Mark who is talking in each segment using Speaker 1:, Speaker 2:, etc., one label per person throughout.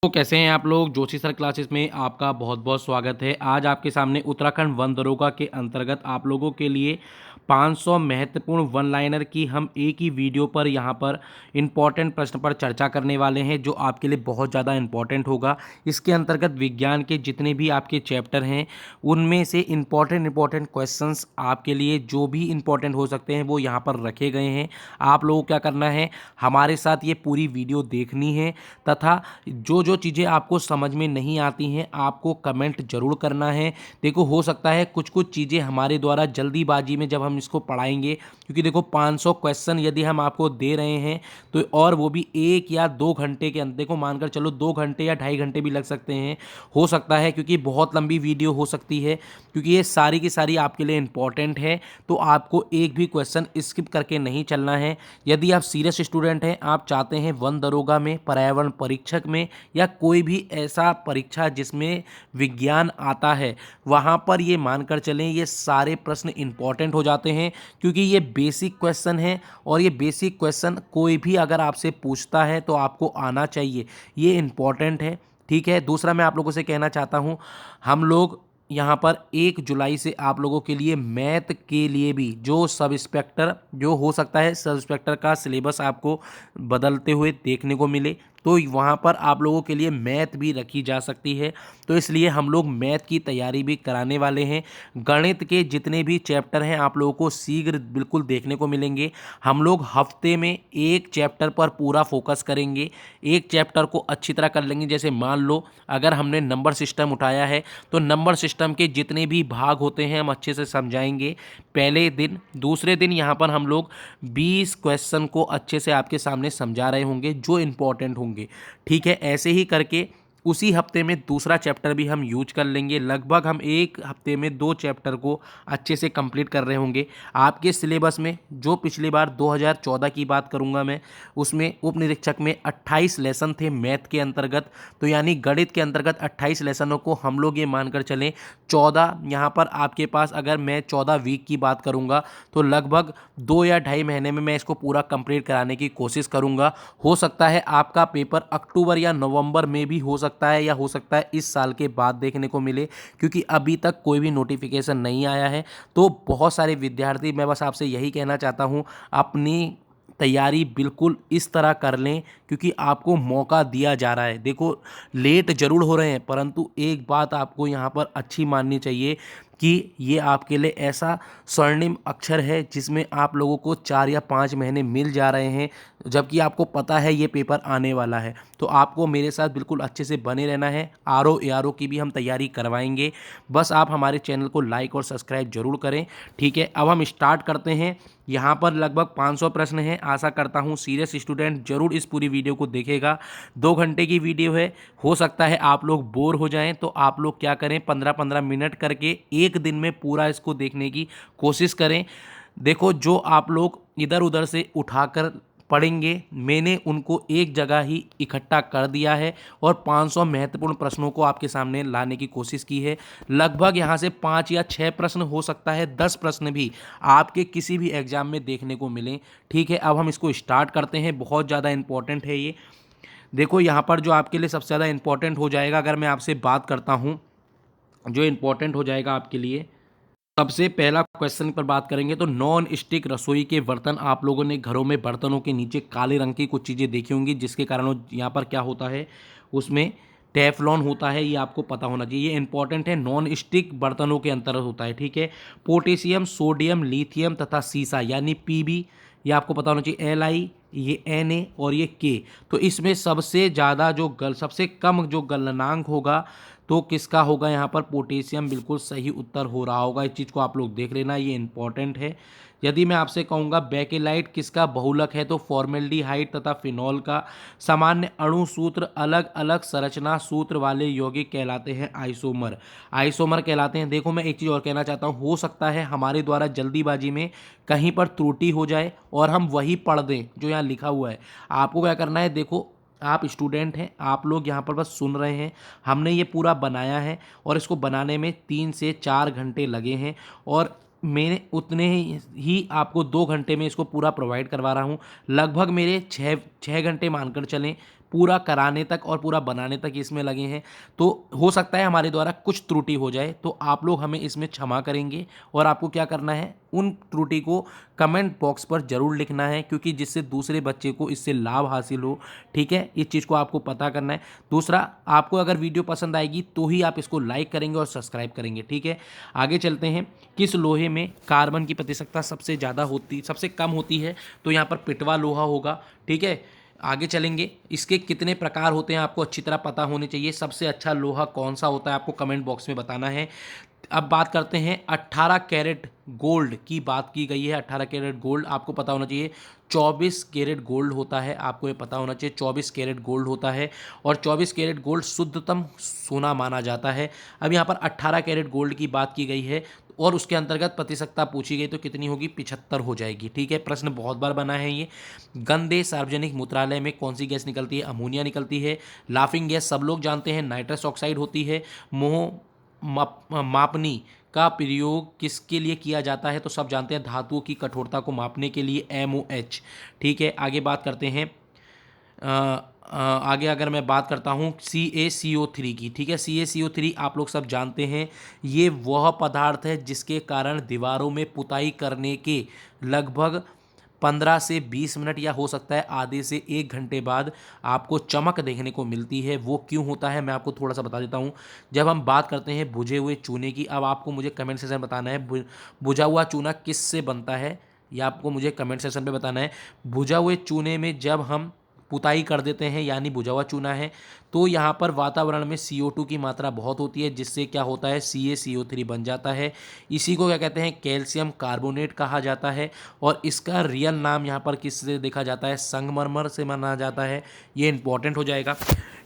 Speaker 1: तो कैसे हैं आप लोग। जोशी सर क्लासेस में आपका बहुत बहुत स्वागत है। आज आपके सामने उत्तराखंड वन दरोगा के अंतर्गत आप लोगों के लिए 500 महत्वपूर्ण वन लाइनर की हम एक ही वीडियो पर यहाँ पर इम्पॉर्टेंट प्रश्न पर चर्चा करने वाले हैं, जो आपके लिए बहुत ज़्यादा इम्पॉर्टेंट होगा। इसके अंतर्गत विज्ञान के जितने भी आपके चैप्टर हैं उनमें से इम्पॉर्टेंट क्वेश्चंस आपके लिए जो भी इम्पॉर्टेंट हो सकते हैं वो यहाँ पर रखे गए हैं। आप लोगों को क्या करना है, हमारे साथ ये पूरी वीडियो देखनी है तथा जो जो चीज़ें आपको समझ में नहीं आती हैं आपको कमेंट जरूर करना है। देखो, हो सकता है कुछ कुछ चीज़ें हमारे द्वारा जल्दीबाजी में जब हम इसको पढ़ाएंगे, क्योंकि देखो 500 क्वेश्चन यदि हम आपको दे रहे हैं तो और वो भी 1 या 2 घंटे के अंदर, देखो मानकर चलो 2 घंटे या 2.5 घंटे भी लग सकते हैं, हो सकता है, क्योंकि बहुत लंबी वीडियो हो सकती है, क्योंकि ये सारी की सारी आपके लिए इंपॉर्टेंट है। तो आपको एक भी क्वेश्चन स्किप करके नहीं चलना है। यदि आप सीरियस स्टूडेंट हैं, आप चाहते हैं वन दरोगा में, पर्यावरण परीक्षक में या कोई भी ऐसा परीक्षा जिसमें विज्ञान आता है, वहाँ पर ये मानकर चलें ये सारे प्रश्न इंपॉर्टेंट हो जाते हैं, क्योंकि ये बेसिक क्वेश्चन है और ये बेसिक क्वेश्चन कोई भी अगर आपसे पूछता है तो आपको आना चाहिए, ये इंपॉर्टेंट है। ठीक है। दूसरा मैं आप लोगों से कहना चाहता हूँ, हम लोग यहाँ पर 1 जुलाई से आप लोगों के लिए मैथ के लिए भी जो सब इंस्पेक्टर, जो हो सकता है सब इंस्पेक्टर का सिलेबस आपको बदलते हुए देखने को मिले, तो वहाँ पर आप लोगों के लिए मैथ भी रखी जा सकती है। तो इसलिए हम लोग मैथ की तैयारी भी कराने वाले हैं। गणित के जितने भी चैप्टर हैं आप लोगों को शीघ्र बिल्कुल देखने को मिलेंगे। हम लोग हफ्ते में एक चैप्टर पर पूरा फोकस करेंगे, एक चैप्टर को अच्छी तरह कर लेंगे। जैसे मान लो अगर हमने नंबर सिस्टम उठाया है तो नंबर सिस्टम के जितने भी भाग होते हैं हम अच्छे से समझाएंगे पहले दिन। दूसरे दिन यहाँ पर हम लोग 20 क्वेश्चन को अच्छे से आपके सामने समझा रहे होंगे जो इंपॉर्टेंट होंगे। ठीक है। ऐसे ही करके उसी हफ्ते में दूसरा चैप्टर भी हम यूज कर लेंगे। लगभग हम एक हफ्ते में 2 चैप्टर को अच्छे से कंप्लीट कर रहे होंगे। आपके सिलेबस में जो पिछली बार 2014 की बात करूंगा मैं, उसमें उप निरीक्षक में 28 लेसन थे मैथ के अंतर्गत, तो यानी गणित के अंतर्गत 28 लेसनों को हम लोग ये मानकर चलें 14, यहाँ पर आपके पास अगर मैं 14 वीक की बात करूँगा तो लगभग 2 या 2.5 महीने में मैं इसको पूरा कंप्लीट कराने की कोशिश करूँगा। हो सकता है आपका पेपर अक्टूबर या नवंबर में भी हो सकता है, या हो सकता है इस साल के बाद देखने को मिले, क्योंकि अभी तक कोई भी नोटिफिकेशन नहीं आया है। तो बहुत सारे विद्यार्थी, मैं बस आपसे यही कहना चाहता हूँ, अपनी तैयारी बिल्कुल इस तरह कर लें, क्योंकि आपको मौका दिया जा रहा है। देखो, लेट जरूर हो रहे हैं, परंतु एक बात आपको यहाँ पर अच्छी माननी चाहिए कि ये आपके लिए ऐसा स्वर्णिम अक्षर है जिसमें आप लोगों को 4 या 5 महीने मिल जा रहे हैं, जबकि आपको पता है ये पेपर आने वाला है। तो आपको मेरे साथ बिल्कुल अच्छे से बने रहना है। आरओ एआरओ की भी हम तैयारी करवाएंगे। बस आप हमारे चैनल को लाइक और सब्सक्राइब जरूर करें। ठीक है। अब हम स्टार्ट करते हैं। यहाँ पर लगभग 500 प्रश्न हैं। आशा करता हूँ सीरियस स्टूडेंट जरूर इस पूरी वीडियो को देखेगा। 2 घंटे की वीडियो है, हो सकता है आप लोग बोर हो जाएं, तो आप लोग क्या करें, 15-15 मिनट करके एक दिन में पूरा इसको देखने की कोशिश करें। देखो, जो आप लोग इधर उधर से उठाकर पढ़ेंगे, मैंने उनको एक जगह ही इकट्ठा कर दिया है और 500 महत्वपूर्ण प्रश्नों को आपके सामने लाने की कोशिश की है। लगभग यहाँ से 5 या 6 प्रश्न, हो सकता है 10 प्रश्न भी आपके किसी भी एग्जाम में देखने को मिलें। ठीक है। अब हम इसको स्टार्ट करते हैं। बहुत ज़्यादा इंपॉर्टेंट है ये। देखो, यहाँ पर जो आपके लिए सबसे ज़्यादा इंपॉर्टेंट हो जाएगा, अगर मैं आपसे बात करता हूँ जो इंपॉर्टेंट हो जाएगा आपके लिए, सबसे पहला क्वेश्चन पर बात करेंगे तो नॉन स्टिक रसोई के बर्तन। आप लोगों ने घरों में बर्तनों के नीचे काले रंग की कुछ चीज़ें देखी होंगी, जिसके कारण यहाँ पर क्या होता है, उसमें टेफ्लॉन होता है, ये आपको पता होना चाहिए। ये इंपॉर्टेंट है, नॉन स्टिक बर्तनों के अंतर्गत होता है। ठीक है। पोटेशियम, सोडियम, लिथियम तथा सीसा यानी पीबी, ये आपको पता होना चाहिए। एल आई, ये एन ए और ये के। तो इसमें सबसे ज़्यादा जो सबसे कम जो गलनांक होगा तो किसका होगा, यहाँ पर पोटेशियम बिल्कुल सही उत्तर हो रहा होगा। इस चीज़ को आप लोग देख लेना, ये इंपॉर्टेंट है। यदि मैं आपसे कहूँगा बेकेलाइट किसका बहुलक है, तो फॉर्मेल्डिहाइड तथा फिनॉल का। सामान्य अणु सूत्र अलग अलग संरचना सूत्र वाले यौगिक कहलाते हैं आइसोमर, आइसोमर कहलाते हैं। देखो, मैं एक चीज़ और कहना चाहता हूँ, हो सकता है हमारे द्वारा जल्दीबाजी में कहीं पर त्रुटि हो जाए और हम वही पढ़ दें जो यहाँ लिखा हुआ है। आपको क्या करना है, देखो आप स्टूडेंट हैं, आप लोग यहाँ पर बस सुन रहे हैं। हमने ये पूरा बनाया है और इसको बनाने में 3 से 4 घंटे लगे हैं, और मैंने उतने ही आपको 2 घंटे में इसको पूरा प्रोवाइड करवा रहा हूँ। लगभग मेरे 6 घंटे मानकर चलें पूरा कराने तक और पूरा बनाने तक इसमें लगे हैं। तो हो सकता है हमारे द्वारा कुछ त्रुटि हो जाए, तो आप लोग हमें इसमें क्षमा करेंगे। और आपको क्या करना है, उन त्रुटि को कमेंट बॉक्स पर ज़रूर लिखना है, क्योंकि जिससे दूसरे बच्चे को इससे लाभ हासिल हो। ठीक है, इस चीज़ को आपको पता करना है। दूसरा, आपको अगर वीडियो पसंद आएगी तो ही आप इसको लाइक करेंगे और सब्सक्राइब करेंगे। ठीक है, आगे चलते हैं। किस लोहे में कार्बन की प्रतिशतता सबसे ज़्यादा होती, सबसे कम होती है? तो यहाँ पर पिटवा लोहा होगा। ठीक है, आगे चलेंगे। इसके कितने प्रकार होते हैं आपको अच्छी तरह पता होने चाहिए। सबसे अच्छा लोहा कौन सा होता है आपको कमेंट बॉक्स में बताना है। अब बात करते हैं 18 कैरेट गोल्ड की बात की गई है। 18 कैरेट गोल्ड आपको पता होना चाहिए। 24 कैरेट गोल्ड होता है, आपको ये पता होना चाहिए। 24 कैरेट गोल्ड होता है और 24 कैरेट गोल्ड शुद्धतम सोना माना जाता है। अब यहाँ पर 18 कैरेट गोल्ड की बात की गई है और उसके अंतर्गत प्रतिशतता पूछी गई तो कितनी होगी? 75 हो जाएगी। ठीक है, प्रश्न बहुत बार बना है ये। गंदे सार्वजनिक मूत्रालय में कौन सी गैस निकलती है? अमोनिया निकलती है। लाफिंग गैस सब लोग जानते हैं, नाइट्रस ऑक्साइड होती है। मोह मापनी का प्रयोग किसके लिए किया जाता है? तो सब जानते हैं, धातुओं की कठोरता को मापने के लिए, MOH। ठीक है, आगे बात करते हैं। आगे अगर मैं बात करता हूँ CaCO3 की। ठीक है, CaCO3 आप लोग सब जानते हैं, ये वह पदार्थ है जिसके कारण दीवारों में पुताई करने के लगभग 15 से 20 मिनट या हो सकता है आधे से 1 घंटे बाद आपको चमक देखने को मिलती है। वो क्यों होता है मैं आपको थोड़ा सा बता देता हूँ। जब हम बात करते हैं बुझे हुए चूने की, अब आपको मुझे कमेंट सेक्शन में बताना है बुझा हुआ चूना किस से बनता है, या आपको मुझे कमेंट सेक्शन पे बताना है। बुझा हुए चूने में जब हम पुताई कर देते हैं यानी बुझा हुआ चूना है, तो यहाँ पर वातावरण में CO2 की मात्रा बहुत होती है, जिससे क्या होता है? CaCO3 बन जाता है। इसी को क्या कहते हैं? कैल्शियम कार्बोनेट कहा जाता है। और इसका रियल नाम यहाँ पर किससे देखा जाता है? संगमरमर से माना जाता है। ये इंपॉर्टेंट हो जाएगा।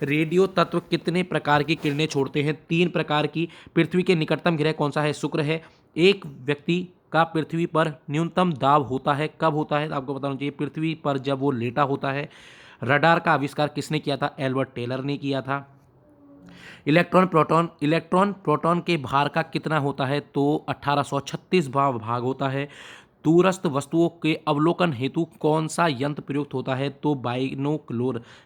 Speaker 1: रेडियो तत्व कितने प्रकार की किरणें छोड़ते हैं? 3 प्रकार की। पृथ्वी के निकटतम ग्रह कौन सा है? शुक्र है। एक व्यक्ति का पृथ्वी पर न्यूनतम दाब होता है, कब होता है? आपको बताना चाहिए, पृथ्वी पर जब वो लेटा होता है। रडार का आविष्कार किसने किया था? एल्बर्ट टेलर ने किया था। इलेक्ट्रॉन प्रोटॉन के भार का कितना होता है? तो 1836 भाग होता है। दूरस्थ वस्तुओं के अवलोकन हेतु कौन सा यंत्र प्रयुक्त होता है? तो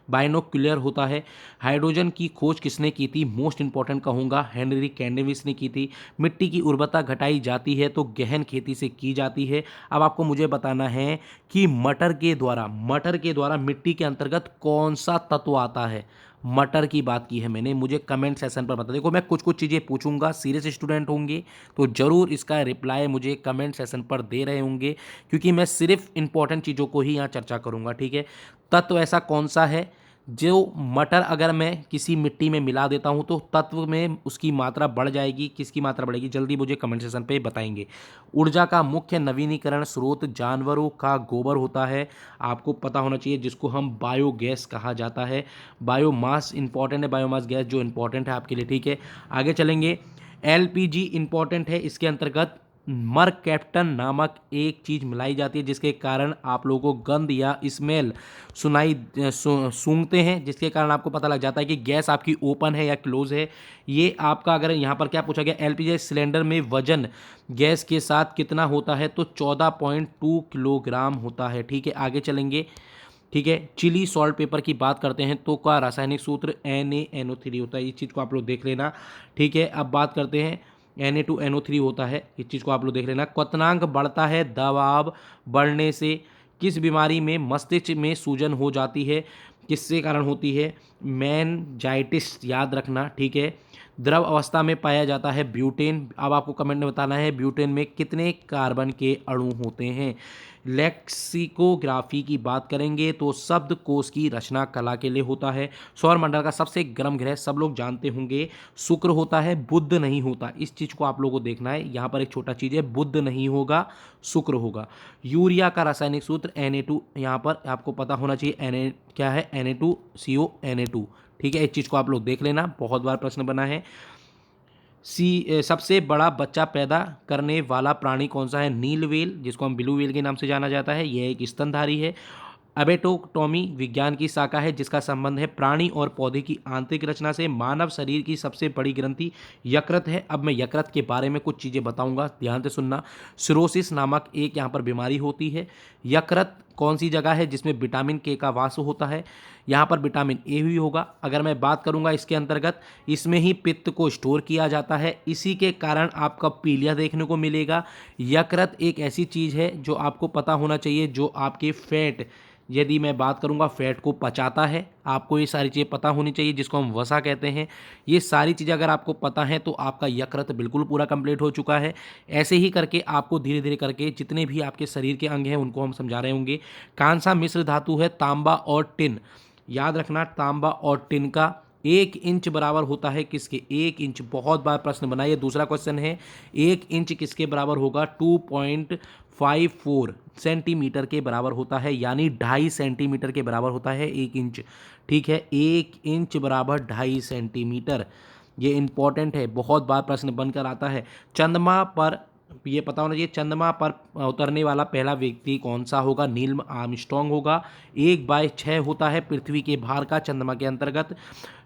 Speaker 1: बाइनोक्यूलर होता है। हाइड्रोजन की खोज किसने की थी? मोस्ट इंपॉर्टेंट कहूँगा, हेनरी कैंडेविस ने की थी। मिट्टी की उर्वरता घटाई जाती है तो गहन खेती से की जाती है। अब आपको मुझे बताना है कि मटर के द्वारा मिट्टी के अंतर्गत कौन सा तत्व आता है? मटर की बात की है मैंने, मुझे कमेंट सेक्शन पर बता। देखो, मैं कुछ कुछ चीज़ें पूछूंगा, सीरियस स्टूडेंट होंगे तो ज़रूर इसका रिप्लाई मुझे कमेंट सेक्शन पर दे रहे होंगे, क्योंकि मैं सिर्फ इंपॉर्टेंट चीज़ों को ही यहाँ चर्चा करूँगा। ठीक है, तत्व ऐसा कौन सा है जो मटर अगर मैं किसी मिट्टी में मिला देता हूँ तो तत्व में उसकी मात्रा बढ़ जाएगी? किसकी मात्रा बढ़ेगी? जल्दी मुझे कमेंट सेक्शन पे बताएंगे। ऊर्जा का मुख्य नवीनीकरण स्रोत जानवरों का गोबर होता है, आपको पता होना चाहिए, जिसको हम बायोगैस कहा जाता है। बायोमास इंपॉर्टेंट है, बायोमास गैस जो इंपॉर्टेंट है आपके लिए। ठीक है, आगे चलेंगे। LPG इंपॉर्टेंट है, इसके अंतर्गत मरकैप्टन नामक एक चीज़ मिलाई जाती है जिसके कारण आप लोगों को गंध या स्मेल सूंघते हैं, जिसके कारण आपको पता लग जाता है कि गैस आपकी ओपन है या क्लोज है। ये आपका, अगर यहाँ पर क्या पूछा गया, LPG सिलेंडर में वजन गैस के साथ कितना होता है? तो 14.2 किलोग्राम होता है। ठीक है, आगे चलेंगे। ठीक है, चिली सॉल्ट पेपर की बात करते हैं तो का रासायनिक सूत्र NaNO3 होता है। इस चीज़ को आप लोग देख लेना। ठीक है, अब बात करते हैं, Na2NO3 होता है, इस चीज़ को आप लोग देख लेना। क्वथनांक बढ़ता है दबाव बढ़ने से। किस बीमारी में मस्तिष्क में सूजन हो जाती है? किससे कारण होती है? मेनिंजाइटिस, याद रखना। ठीक है, द्रव अवस्था में पाया जाता है ब्यूटेन। अब आपको कमेंट में बताना है ब्यूटेन में कितने कार्बन के अणु होते हैं। लेक्सिकोग्राफी की बात करेंगे तो शब्दकोश की रचना कला के लिए होता है। सौरमंडल का सबसे गर्म ग्रह सब लोग जानते होंगे, शुक्र होता है, बुध नहीं होता। इस चीज़ को आप लोगों को देखना है, यहाँ पर एक छोटा चीज़ है, बुध नहीं होगा, शुक्र होगा। यूरिया का रासायनिक सूत्र Na2, यहाँ पर आपको पता होना चाहिए क्या है? Na2CO Na2। ठीक है, इस चीज़ को आप लोग देख लेना, बहुत बार प्रश्न बना है। सबसे बड़ा बच्चा पैदा करने वाला प्राणी कौन सा है? नील व्हेल, जिसको हम ब्लू व्हेल के नाम से जाना जाता है, यह एक स्तनधारी है। एबेटोटॉमी विज्ञान की शाखा है जिसका संबंध है प्राणी और पौधे की आंतरिक रचना से। मानव शरीर की सबसे बड़ी ग्रंथि यकृत है। अब मैं यकृत के बारे में कुछ चीज़ें बताऊंगा, ध्यान से सुनना। सिरोसिस नामक एक यहाँ पर बीमारी होती है। यकृत कौन सी जगह है जिसमें विटामिन के का वास होता है? यहाँ पर विटामिन ए भी होगा। अगर मैं बात करूँगा इसके अंतर्गत, इसमें ही पित्त को स्टोर किया जाता है, इसी के कारण आपका पीलिया देखने को मिलेगा। यकृत एक ऐसी चीज़ है जो आपको पता होना चाहिए, जो आपके फैट, यदि मैं बात करूंगा, फैट को पचाता है। आपको ये सारी चीज़ें पता होनी चाहिए, जिसको हम वसा कहते हैं। ये सारी चीज़ें अगर आपको पता है तो आपका यकृत बिल्कुल पूरा कंप्लीट हो चुका है। ऐसे ही करके आपको धीरे धीरे करके जितने भी आपके शरीर के अंग हैं उनको हम समझा रहे होंगे। कौन सा मिश्र धातु है? तांबा और टिन। याद रखना, तांबा और टिन का 1 इंच बराबर होता है किसके? 1 इंच। बहुत बार प्रश्न बना। ये दूसरा क्वेश्चन है, 1 इंच किसके बराबर होगा? 2.54 सेंटीमीटर के बराबर होता है, यानी 2.5 सेंटीमीटर के बराबर होता है 1 इंच। ठीक है, 1 इंच बराबर 2.5 सेंटीमीटर। ये इंपॉर्टेंट है, बहुत बार प्रश्न बनकर आता है। चंद्रमा पर, ये पता होना चाहिए, चंद्रमा पर उतरने वाला पहला व्यक्ति कौन सा होगा? नील आर्मस्ट्रांग होगा। 1/6 होता है पृथ्वी के भार का चंद्रमा के अंतर्गत।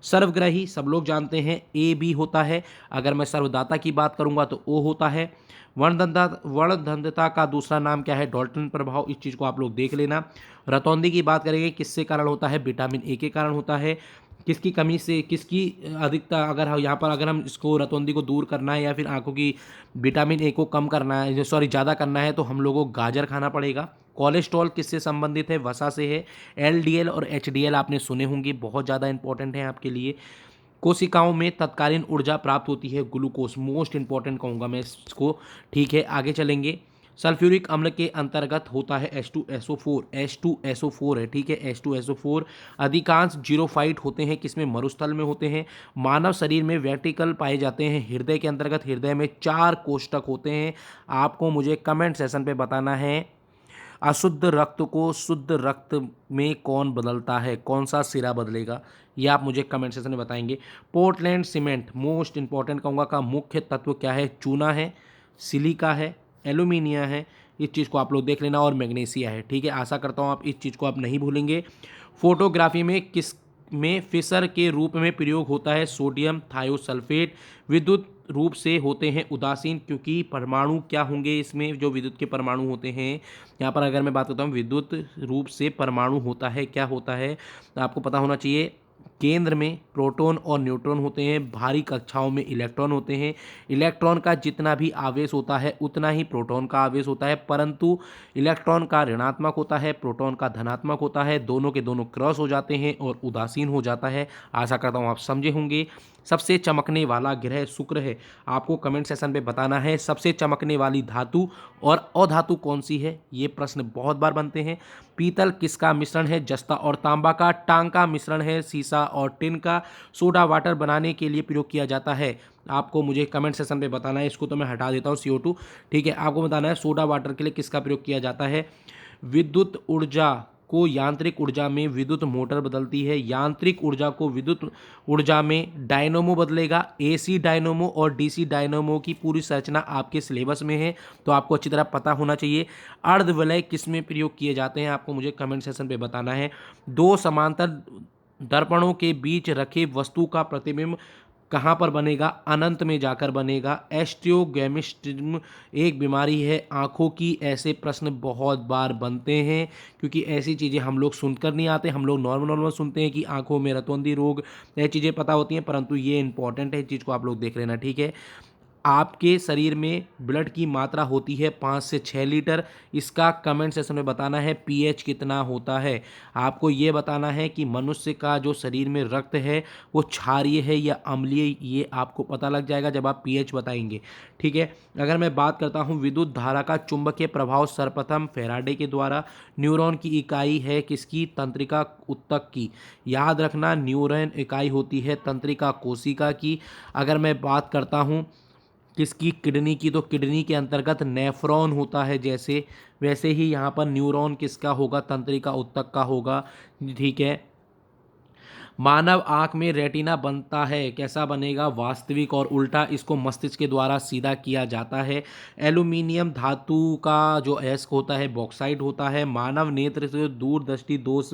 Speaker 1: सर्वग्राही सब लोग जानते हैं, ए बी होता है। अगर मैं सर्वदाता की बात करूंगा तो ओ होता है। वर्णदंडता का दूसरा नाम क्या है? डाल्टन प्रभाव। इस चीज़ को आप लोग देख लेना। रतौंधी की बात करेंगे, किससे कारण होता है? विटामिन ए के कारण होता है। किसकी कमी से, किसकी अधिकता, अगर यहाँ पर अगर हम इसको रतौंधी को दूर करना है या फिर आंखों की विटामिन ए को कम करना है, सॉरी ज़्यादा करना है, तो हम लोगों को गाजर खाना पड़ेगा। कोलेस्ट्रॉल किससे संबंधित है? वसा से है। एलडीएल और एचडीएल आपने सुने होंगे, बहुत ज़्यादा इंपॉर्टेंट है आपके लिए। कोशिकाओं में तत्कालीन ऊर्जा प्राप्त होती है ग्लूकोज, मोस्ट इंपॉर्टेंट कहूँगा मैं इसको। ठीक है, आगे चलेंगे। सल्फ्यूरिक अम्ल के अंतर्गत होता है H2SO4। H2SO4 है, ठीक है, H2SO4। अधिकांश जीरोफाइट होते हैं किसमें? मरुस्थल में होते हैं। मानव शरीर में वेंट्रिकल पाए जाते हैं हृदय के अंतर्गत। हृदय में 4 कोष्ठक होते हैं। आपको मुझे कमेंट सेशन पे बताना है, अशुद्ध रक्त को शुद्ध रक्त में कौन बदलता है? कौन सा सिरा बदलेगा? ये आप मुझे कमेंट सेक्शन में बताएंगे। पोर्टलैंड सीमेंट, मोस्ट इंपॉर्टेंट कहूँगा, का मुख्य तत्व क्या है? चूना है, सिलिका है, एल्यूमिनिया है। इस चीज़ को आप लोग देख लेना, और मैग्नीशिया है। ठीक है, आशा करता हूँ आप इस चीज़ को आप नहीं भूलेंगे। फोटोग्राफी में किस में फिशर के रूप में प्रयोग होता है? Sodium thiosulphate. विद्युत रूप से होते हैं उदासीन, क्योंकि परमाणु क्या होंगे इसमें? जो विद्युत के परमाणु होते हैं, यहाँ पर अगर मैं बात करता हूँ, विद्युत रूप से परमाणु होता है, क्या होता है आपको पता होना चाहिए। केंद्र में प्रोटॉन और न्यूट्रॉन होते हैं, भारी कक्षाओं में इलेक्ट्रॉन होते हैं। इलेक्ट्रॉन का जितना भी आवेश होता है उतना ही प्रोटॉन का आवेश होता है, परंतु इलेक्ट्रॉन का ऋणात्मक होता है, प्रोटॉन का धनात्मक होता है। दोनों के दोनों क्रॉस हो जाते हैं और उदासीन हो जाता है। आशा करता हूँ आप समझे होंगे। सबसे चमकने वाला ग्रह शुक्र है। आपको कमेंट सेशन पे बताना है सबसे चमकने वाली धातु और अधातु कौन सी है। ये प्रश्न बहुत बार बनते हैं। पीतल किसका मिश्रण है? जस्ता और तांबा का। टांग का मिश्रण है सीसा और टिन का। सोडा वाटर बनाने के लिए प्रयोग किया जाता है। आपको मुझे कमेंट सेशन पे बताना है, इसको तो मैं हटा देता हूँ, CO2। ठीक है, आपको बताना है सोडा वाटर के लिए किसका प्रयोग किया जाता है। विद्युत ऊर्जा को यांत्रिक ऊर्जा में विद्युत मोटर बदलती है। यांत्रिक ऊर्जा को विद्युत ऊर्जा में डायनोमो बदलेगा। AC डायनोमो और DC डायनोमो की पूरी संरचना आपके सिलेबस में है, तो आपको अच्छी तरह पता होना चाहिए। अर्धवलय किस में प्रयोग किए जाते हैं? आपको मुझे कमेंट सेशन पे बताना है। 2 समांतर दर्पणों के बीच रखे वस्तु का प्रतिबिंब कहाँ पर बनेगा? अनंत में जाकर बनेगा। एस्ट्रोगैमिस्टिज्म एक बीमारी है आँखों की। ऐसे प्रश्न बहुत बार बनते हैं, क्योंकि ऐसी चीज़ें हम लोग सुनकर नहीं आते। हम लोग नॉर्मल सुनते हैं कि आँखों में रतौंधी रोग, ये चीज़ें पता होती हैं, परंतु ये इंपॉर्टेंट है, इस चीज़ को आप लोग देख लेना। ठीक है, आपके शरीर में ब्लड की मात्रा होती है 5 से 6 लीटर। इसका कमेंट सेक्शन में बताना है pH कितना होता है। आपको ये बताना है कि मनुष्य का जो शरीर में रक्त है वो क्षारीय है या अम्लीय, ये आपको पता लग जाएगा जब आप pH बताएंगे। ठीक है, अगर मैं बात करता हूँ विद्युत धारा का चुंबकीय प्रभाव, सर्वप्रथम फैराडे के द्वारा। न्यूरॉन की इकाई है किसकी? तंत्रिका ऊतक की। याद रखना, न्यूरॉन इकाई होती है तंत्रिका कोशिका की। अगर मैं बात करता हूँ किसकी? किडनी की, तो किडनी के अंतर्गत नेफ्रॉन होता है। जैसे वैसे ही यहाँ पर न्यूरॉन किसका होगा? तंत्रिका ऊतक का होगा। ठीक है, मानव आँख में रेटिना बनता है, कैसा बनेगा? वास्तविक और उल्टा, इसको मस्तिष्क के द्वारा सीधा किया जाता है। एल्यूमीनियम धातु का जो अयस्क होता है बॉक्साइट होता है। मानव नेत्र से दूरदृष्टि दोष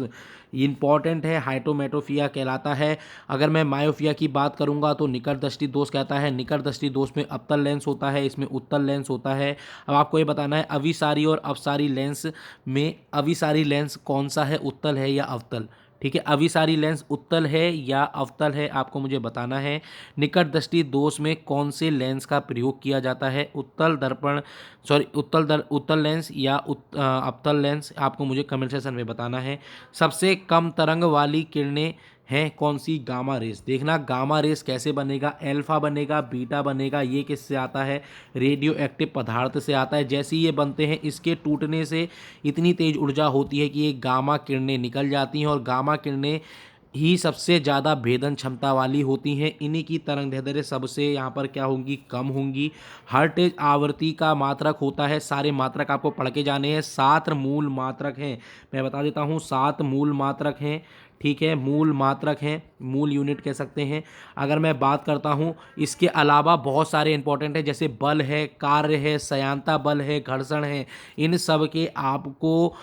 Speaker 1: इंपॉर्टेंट है, हाइड्रोमेट्रोपिया कहलाता है। अगर मैं मायोपिया की बात करूंगा तो निकट दृष्टि दोष कहता है। निकट दृष्टि दोष में अवतल लेंस होता है, इसमें उत्तल लेंस होता है। अब आपको ये बताना है अभिसारी और अपसारी लेंस में अभिसारी लेंस कौन सा है, उत्तल है या अवतल? ठीक है, अभिसारी लेंस उत्तल है या अवतल है, आपको मुझे बताना है। निकट दृष्टि दोष में कौन से लेंस का प्रयोग किया जाता है? उत्तल दर्पण, सॉरी उत्तल लेंस या अवतल लेंस, आपको मुझे कमेंट सेक्शन में बताना है। सबसे कम तरंग वाली किरणें हैं कौन सी? Gamma rays. देखना गामा रेस कैसे बनेगा, अल्फा बनेगा, बीटा बनेगा, ये किससे आता है? रेडियो एक्टिव पदार्थ से आता है। जैसे ही ये बनते हैं इसके टूटने से इतनी तेज ऊर्जा होती है कि ये गामा किरणें निकल जाती हैं और गामा किरणें ही सबसे ज़्यादा भेदन क्षमता वाली होती हैं। इन्हीं की तरंगदैर्ध्य सबसे यहाँ पर क्या होंगी? कम होंगी। हर्ट्ज आवृत्ति का मात्रक होता है, सारे मात्रक आपको पढ़ के जाने हैं। 7 मूल मात्रक हैं, मैं बता देता हूँ 7 मूल मात्रक हैं। ठीक है, मूल मात्रक हैं, मूल यूनिट कह सकते हैं। अगर मैं बात करता हूँ इसके अलावा बहुत सारे इंपॉर्टेंट है, जैसे बल है, कार्य है, सयांता बल है, घर्षण है, इन सब के आपको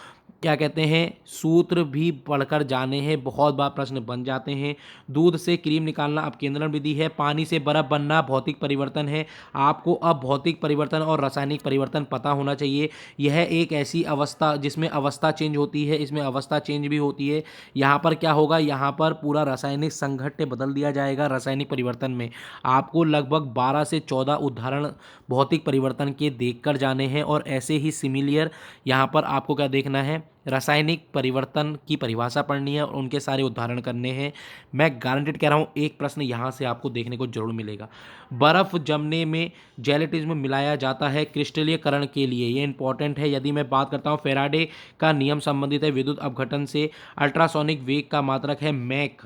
Speaker 1: क्या कहते हैं सूत्र भी पढ़कर जाने हैं, बहुत बार प्रश्न बन जाते हैं। दूध से क्रीम निकालना अपकेंद्रण विधि है। पानी से बर्फ बनना भौतिक परिवर्तन है। आपको अब भौतिक परिवर्तन और रासायनिक परिवर्तन पता होना चाहिए। यह एक ऐसी अवस्था जिसमें अवस्था चेंज होती है, इसमें अवस्था चेंज भी होती है। यहाँ पर क्या होगा, यहाँ पर पूरा रासायनिक संघट्ट बदल दिया जाएगा। रासायनिक परिवर्तन में आपको लगभग 12 से 14 उदाहरण भौतिक परिवर्तन के देखकर जाने हैं और ऐसे ही सिमिलियर यहाँ पर आपको क्या देखना है, रासायनिक परिवर्तन की परिभाषा पढ़नी है और उनके सारे उदाहरण करने हैं। मैं गारंटेड कह रहा हूँ एक प्रश्न यहाँ से आपको देखने को जरूर मिलेगा। बर्फ जमने में जेलेटिन में मिलाया जाता है क्रिस्टलीकरण के लिए, ये इंपॉर्टेंट है। यदि मैं बात करता हूँ फेराडे का नियम संबंधित है विद्युत अपघटन से। अल्ट्रासोनिक वेग का मात्रक है मैक।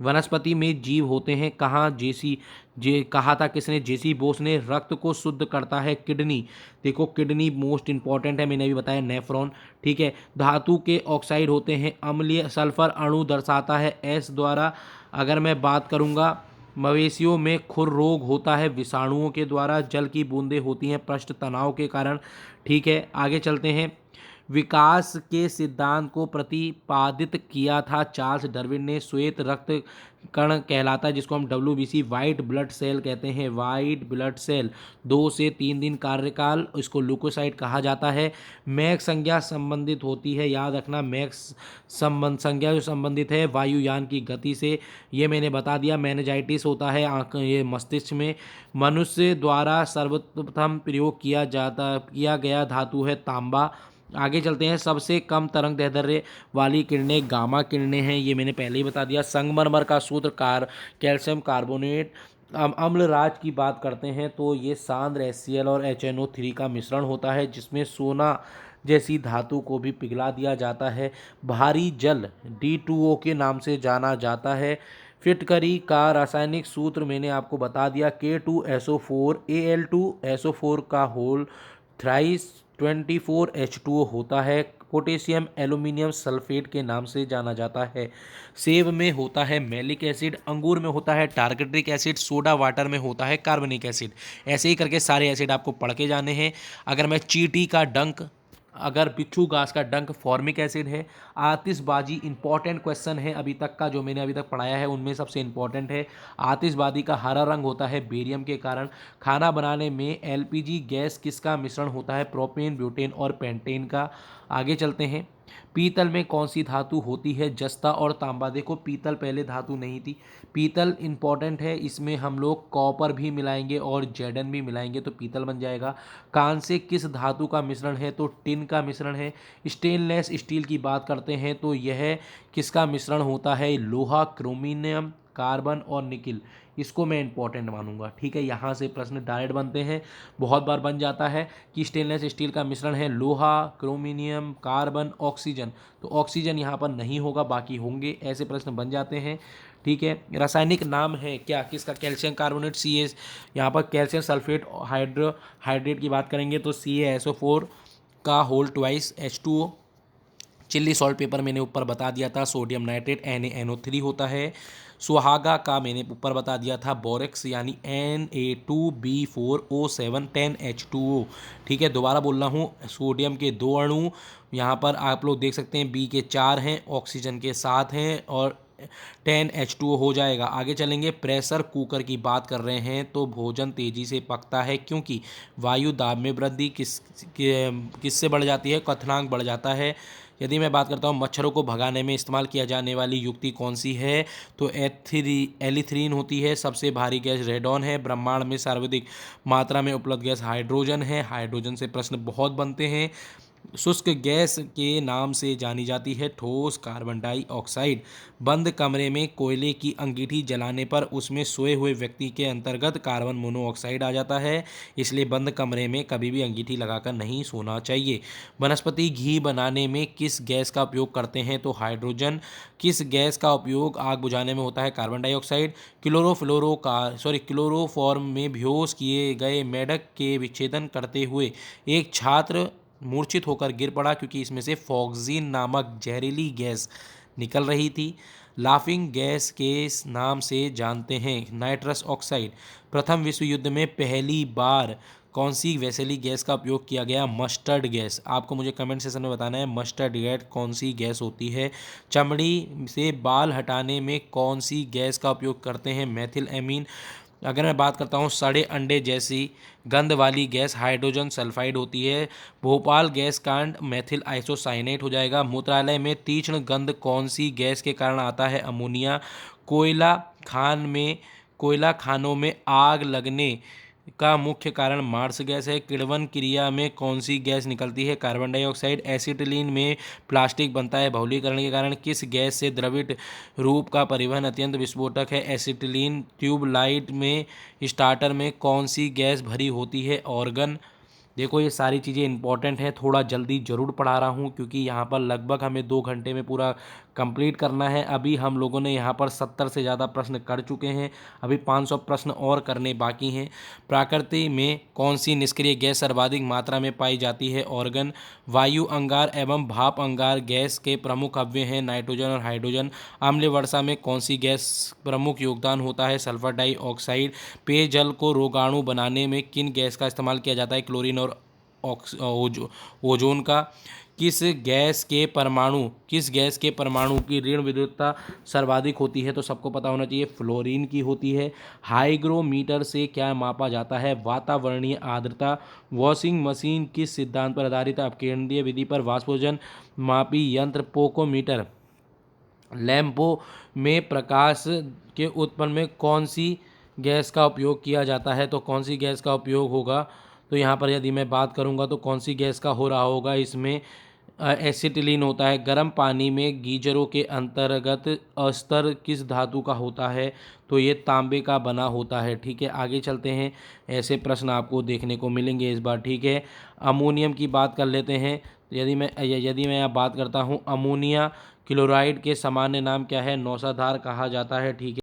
Speaker 1: वनस्पति में जीव होते हैं कहाँ? कहा था किसने? जेसी बोस ने। रक्त को शुद्ध करता है किडनी। देखो किडनी मोस्ट इंपॉर्टेंट है, मैंने अभी बताया नेफ्रॉन। ठीक है, धातु के ऑक्साइड होते हैं अम्लीय। सल्फर अणु दर्शाता है एस द्वारा। अगर मैं बात करूँगा मवेशियों में खुर रोग होता है विषाणुओं के द्वारा। जल की बूंदें होती हैं पृष्ठ तनाव के कारण। ठीक है, आगे चलते हैं। विकास के सिद्धांत को प्रतिपादित किया था चार्ल्स डार्विन ने। श्वेत रक्त कण कहलाता है जिसको हम WBC वाइट ब्लड सेल कहते हैं। वाइट ब्लड सेल 2 से 3 दिन कार्यकाल, इसको ल्यूकोसाइट कहा जाता है। मैक संज्ञा संबंधित होती है, याद रखना मैक्स संज्ञा जो संबंधित है वायुयान की गति से, ये मैंने बता दिया। मेनिंजाइटिस होता है आँख ये मस्तिष्क में। मनुष्य द्वारा सर्वप्रथम प्रयोग किया गया धातु है तांबा। आगे चलते हैं। सबसे कम तरंग दैर्ध्य वाली किरणें गामा किरणें हैं, ये मैंने पहले ही बता दिया। संगमरमर का सूत्र कैल्शियम कार्बोनेट। अम्ल राज की बात करते हैं तो ये सांद्र HCl और HNO3 का मिश्रण होता है जिसमें सोना जैसी धातु को भी पिघला दिया जाता है। भारी जल D2O के नाम से जाना जाता है। फिटकरी का रासायनिक सूत्र मैंने आपको बता दिया, K2SO4 Al2SO4 का होल थ्राइस 24H2O होता है। पोटेशियम एल्यूमिनियम सल्फेट के नाम से जाना जाता है। सेब में होता है मैलिक एसिड, अंगूर में होता है टारगेट्रिक एसिड, सोडा वाटर में होता है कार्बनिक एसिड। ऐसे ही करके सारे एसिड आपको पढ़ के जाने हैं। अगर मैं चींटी का डंक, अगर बिच्छू घास का डंक फॉर्मिक एसिड है। आतिशबाजी इंपॉर्टेंट क्वेश्चन है अभी तक का, जो मैंने अभी तक पढ़ाया है उनमें सबसे इंपॉर्टेंट है। आतिशबाजी का हरा रंग होता है बेरियम के कारण। खाना बनाने में LPG गैस किसका मिश्रण होता है? प्रोपेन, ब्यूटेन और पेंटेन का। आगे चलते हैं। पीतल में कौन सी धातु होती है? जस्ता और तांबा। देखो पीतल पहले धातु नहीं थी, पीतल इंपॉर्टेंट है, इसमें हम लोग कॉपर भी मिलाएंगे और जेडन भी मिलाएंगे तो पीतल बन जाएगा। कांस्य किस धातु का मिश्रण है? तो टिन का मिश्रण है। स्टेनलेस स्टील की बात करते हैं तो यह किसका मिश्रण होता है? लोहा, क्रोमियम, कार्बन और निकिल। इसको मैं इंपॉर्टेंट मानूंगा। ठीक है, यहाँ से प्रश्न डायरेक्ट बनते हैं, बहुत बार बन जाता है कि स्टेनलेस स्टील का मिश्रण है लोहा, क्रोमिनियम, कार्बन, ऑक्सीजन। तो ऑक्सीजन यहाँ पर नहीं होगा, बाकी होंगे, ऐसे प्रश्न बन जाते हैं। ठीक है, रासायनिक नाम है क्या किसका? Calcium carbonate CaS। यहाँ पर कैल्शियम सल्फेट हाइड्रेट की बात करेंगे तो CaSO4 का whole twice H2O। Chile salt paper मैंने ऊपर बता दिया था, सोडियम नाइट्रेट NaNO3 होता है। सुहागा का मैंने ऊपर बता दिया था, बोरेक्स यानी Na2B4O7 10H2O। ठीक है, दोबारा बोल रहा हूँ, सोडियम के 2 अणु यहाँ पर आप लोग देख सकते हैं, बी के 4 हैं, ऑक्सीजन के 7 हैं और 10H2O हो जाएगा। आगे चलेंगे, प्रेशर कुकर की बात कर रहे हैं तो भोजन तेज़ी से पकता है क्योंकि वायु दाब में वृद्धि किससे बढ़ जाती है, क्वथनांक बढ़ जाता है। यदि मैं बात करता हूँ मच्छरों को भगाने में इस्तेमाल किया जाने वाली युक्ति कौन सी है, तो एलिथ्रीन होती है। सबसे भारी गैस रेडॉन है। ब्रह्मांड में सर्वाधिक मात्रा में उपलब्ध गैस हाइड्रोजन है। हाइड्रोजन से प्रश्न बहुत बनते हैं। शुष्क गैस के नाम से जानी जाती है ठोस कार्बन डाइऑक्साइड। बंद कमरे में कोयले की अंगीठी जलाने पर उसमें सोए हुए व्यक्ति के अंतर्गत कार्बन मोनोऑक्साइड आ जाता है, इसलिए बंद कमरे में कभी भी अंगीठी लगाकर नहीं सोना चाहिए। वनस्पति घी बनाने में किस गैस का उपयोग करते हैं, तो हाइड्रोजन। किस गैस का उपयोग आग बुझाने में होता है, कार्बन डाइऑक्साइड। क्लोरोफॉर्म में बेहोश किए गए मेढक के विच्छेदन करते हुए एक छात्र मूर्छित होकर गिर पड़ा क्योंकि इसमें से फॉक्सीन नामक जहरीली गैस निकल रही थी। लाफिंग गैस के इस नाम से जानते हैं, नाइट्रस ऑक्साइड। प्रथम विश्व युद्ध में पहली बार कौन सी वैसेली गैस का उपयोग किया गया, मस्टर्ड गैस। आपको मुझे कमेंट सेक्शन में बताना है मस्टर्ड गैस कौन सी गैस होती है। चमड़ी से बाल हटाने में कौन सी गैस का उपयोग करते हैं, मेथिल एमीन। अगर मैं बात करता हूँ सड़े अंडे जैसी गंध वाली गैस हाइड्रोजन सल्फाइड होती है। भोपाल गैस कांड मेथिल आइसोसाइनेट हो जाएगा। मूत्रालय में तीक्ष्ण गंध कौन सी गैस के कारण आता है, अमोनिया। कोयला खानों में आग लगने का मुख्य कारण मार्स गैस है। किण्वन क्रिया में कौन सी गैस निकलती है, कार्बन डाइऑक्साइड। एसिटिलीन में प्लास्टिक बनता है बहुलीकरण के कारण। किस गैस से द्रवित रूप का परिवहन अत्यंत विस्फोटक है, एसिटिलीन। ट्यूबलाइट में स्टार्टर में कौन सी गैस भरी होती है, ऑर्गन। देखो ये सारी चीज़ें इंपॉर्टेंट हैं, थोड़ा जल्दी ज़रूर पढ़ा रहा हूँ क्योंकि यहाँ पर लगभग हमें 2 घंटे में पूरा कंप्लीट करना है। अभी हम लोगों ने यहाँ पर 70 से ज़्यादा प्रश्न कर चुके हैं, अभी 500 प्रश्न और करने बाकी हैं। प्रकृति में कौन सी निष्क्रिय गैस सर्वाधिक मात्रा में पाई जाती है, ऑर्गन। वायु अंगार एवं भाप अंगार गैस के प्रमुख अव्यय हैं, नाइट्रोजन और हाइड्रोजन। अम्ल वर्षा में कौन सी गैस प्रमुख योगदान होता है, सल्फर डाइऑक्साइड। पेयजल को रोगाणु बनाने में किन गैस का इस्तेमाल किया जाता है, क्लोरीन और ओजोन का। किस गैस के परमाणु की ऋण विद्युतता सर्वाधिक होती है, तो सबको पता होना चाहिए फ्लोरीन की होती है। हाइग्रोमीटर से क्या मापा जाता है, वातावरणीय आर्द्रता। वॉशिंग मशीन किस सिद्धांत पर आधारित है, अपकेंद्रीय विधि पर। वाष्पोजन मापी यंत्र पोकोमीटर। लैंपों में प्रकाश के उत्पन्न में कौन सी गैस का उपयोग किया जाता है, तो कौन सी गैस का उपयोग होगा, तो यहाँ पर यदि मैं बात करूँगा तो कौन सी गैस का हो रहा होगा, इसमें एसिटिलीन होता है। गर्म पानी में गीजरों के अंतर्गत अस्तर किस धातु का होता है, तो ये तांबे का बना होता है। ठीक है, आगे चलते हैं, ऐसे प्रश्न आपको देखने को मिलेंगे इस बार। ठीक है, अमोनियम की बात कर लेते हैं। यदि मैं यहाँ बात करता हूँ, अमोनिया क्लोराइड के सामान्य नाम क्या है, नौसाधार कहा जाता है। ठीक है,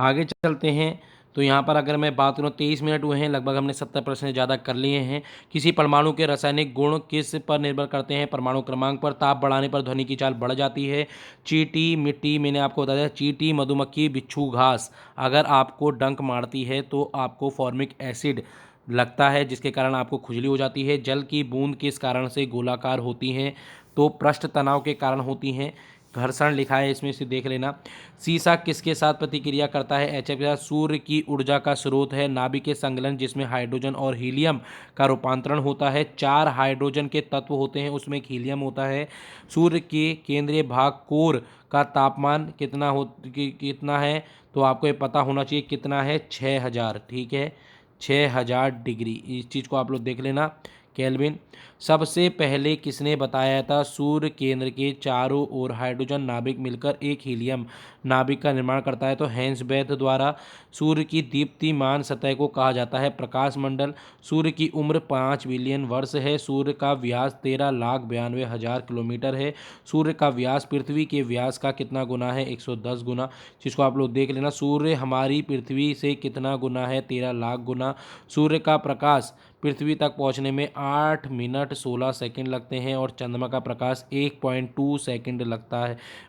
Speaker 1: आगे चलते हैं, तो यहाँ पर अगर मैं बात करूँ 23 मिनट हुए हैं, लगभग हमने 70 प्रश्न से ज़्यादा कर लिए हैं। किसी परमाणु के रासायनिक गुण किस पर निर्भर करते हैं, परमाणु क्रमांक पर। ताप बढ़ाने पर ध्वनि की चाल बढ़ जाती है। चींटी, मिट्टी, मैंने आपको बताया, चींटी, मधुमक्खी, बिच्छू, घास अगर आपको डंक मारती है तो आपको फॉर्मिक एसिड लगता है जिसके कारण आपको खुजली हो जाती है। जल की बूंद किस कारण से गोलाकार होती हैं, तो पृष्ठ तनाव के कारण होती हैं। घर्षण लिखा है, इसमें से देख लेना। सीसा किसके साथ प्रतिक्रिया करता है, HF के साथ। सूर्य की ऊर्जा का स्रोत है नाभिकीय संकलन जिसमें हाइड्रोजन और हीलियम का रूपांतरण होता है। 4 हाइड्रोजन के तत्व होते हैं, उसमें एक हीलियम होता है। सूर्य के केंद्रीय भाग कोर का तापमान कितना है, तो आपको ये पता होना चाहिए कितना है, 6000। ठीक है, 6000 डिग्री, इस चीज़ को आप लोग देख लेना, केल्विन। सबसे पहले किसने बताया था, सूर्य केंद्र के चारों ओर हाइड्रोजन नाभिक मिलकर एक हीलियम नाभिक का निर्माण करता है, तो हेंसबेथ द्वारा। सूर्य की दीप्तिमान सतह को कहा जाता है प्रकाश मंडल। सूर्य की उम्र 5 बिलियन वर्ष है। सूर्य का व्यास 13,92,000 किलोमीटर है। सूर्य का व्यास पृथ्वी के व्यास का कितना गुना है, 110 गुना, जिसको आप लोग देख लेना। सूर्य हमारी पृथ्वी से कितना गुना है, 13 लाख गुना। सूर्य का प्रकाश पृथ्वी तक पहुंचने में 8 मिनट 16 सेकंड लगते हैं और चंद्रमा का प्रकाश 1.2 सेकंड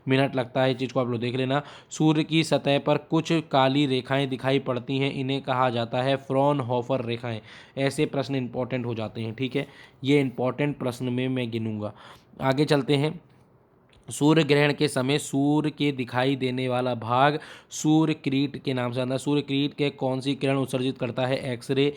Speaker 1: मिनट लगता है। इस चीज़ को आप लोग देख लेना। सूर्य की सतह पर कुछ काली रेखाएं दिखाई पड़ती हैं, इन्हें कहा जाता है फ्रॉनहोफर रेखाएं। ऐसे प्रश्न इंपॉर्टेंट हो जाते हैं, ठीक है। ये इंपॉर्टेंट प्रश्न में मैं गिनूंगा। आगे चलते हैं। सूर्य ग्रहण के समय सूर्य के दिखाई देने वाला भाग सूर्य किरीट के नाम से आता है। सूर्य किरीट के कौन सी किरण उत्सर्जित करता है? एक्सरे।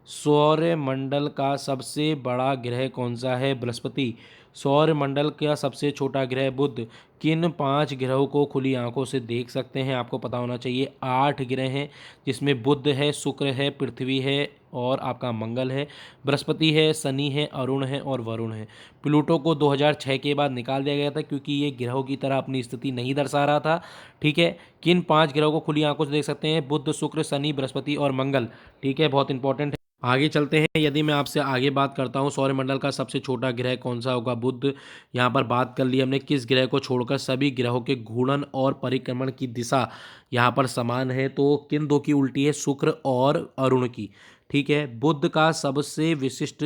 Speaker 1: सौरमंडल का सबसे बड़ा ग्रह कौन सा है? बृहस्पति। सौरमंडल का सबसे छोटा ग्रह बुध। किन 5 ग्रहों को खुली आंखों से देख सकते हैं? आपको पता होना चाहिए। 8 ग्रह हैं, जिसमें बुध है, शुक्र है, पृथ्वी है और आपका मंगल है। बृहस्पति है, शनि है, अरुण है और वरुण है। प्लूटो को 2006 के बाद निकाल दिया गया था, क्योंकि ये ग्रहों की तरह अपनी स्थिति नहीं दर्शा रहा था, ठीक है। किन 5 ग्रहों को खुली आंखों से देख सकते हैं? बुध, शुक्र, शनि, बृहस्पति और मंगल, ठीक है। बहुत इंपॉर्टेंट है। आगे चलते हैं। यदि मैं आपसे आगे बात करता हूँ, सौरमंडल का सबसे छोटा ग्रह कौन सा होगा? बुध। यहाँ पर बात कर ली हमने। किस ग्रह को छोड़कर सभी ग्रहों के घूर्णन और परिक्रमण की दिशा यहाँ पर समान है? तो किन दो की उल्टी है? शुक्र और अरुण की, ठीक है। बुध का सबसे विशिष्ट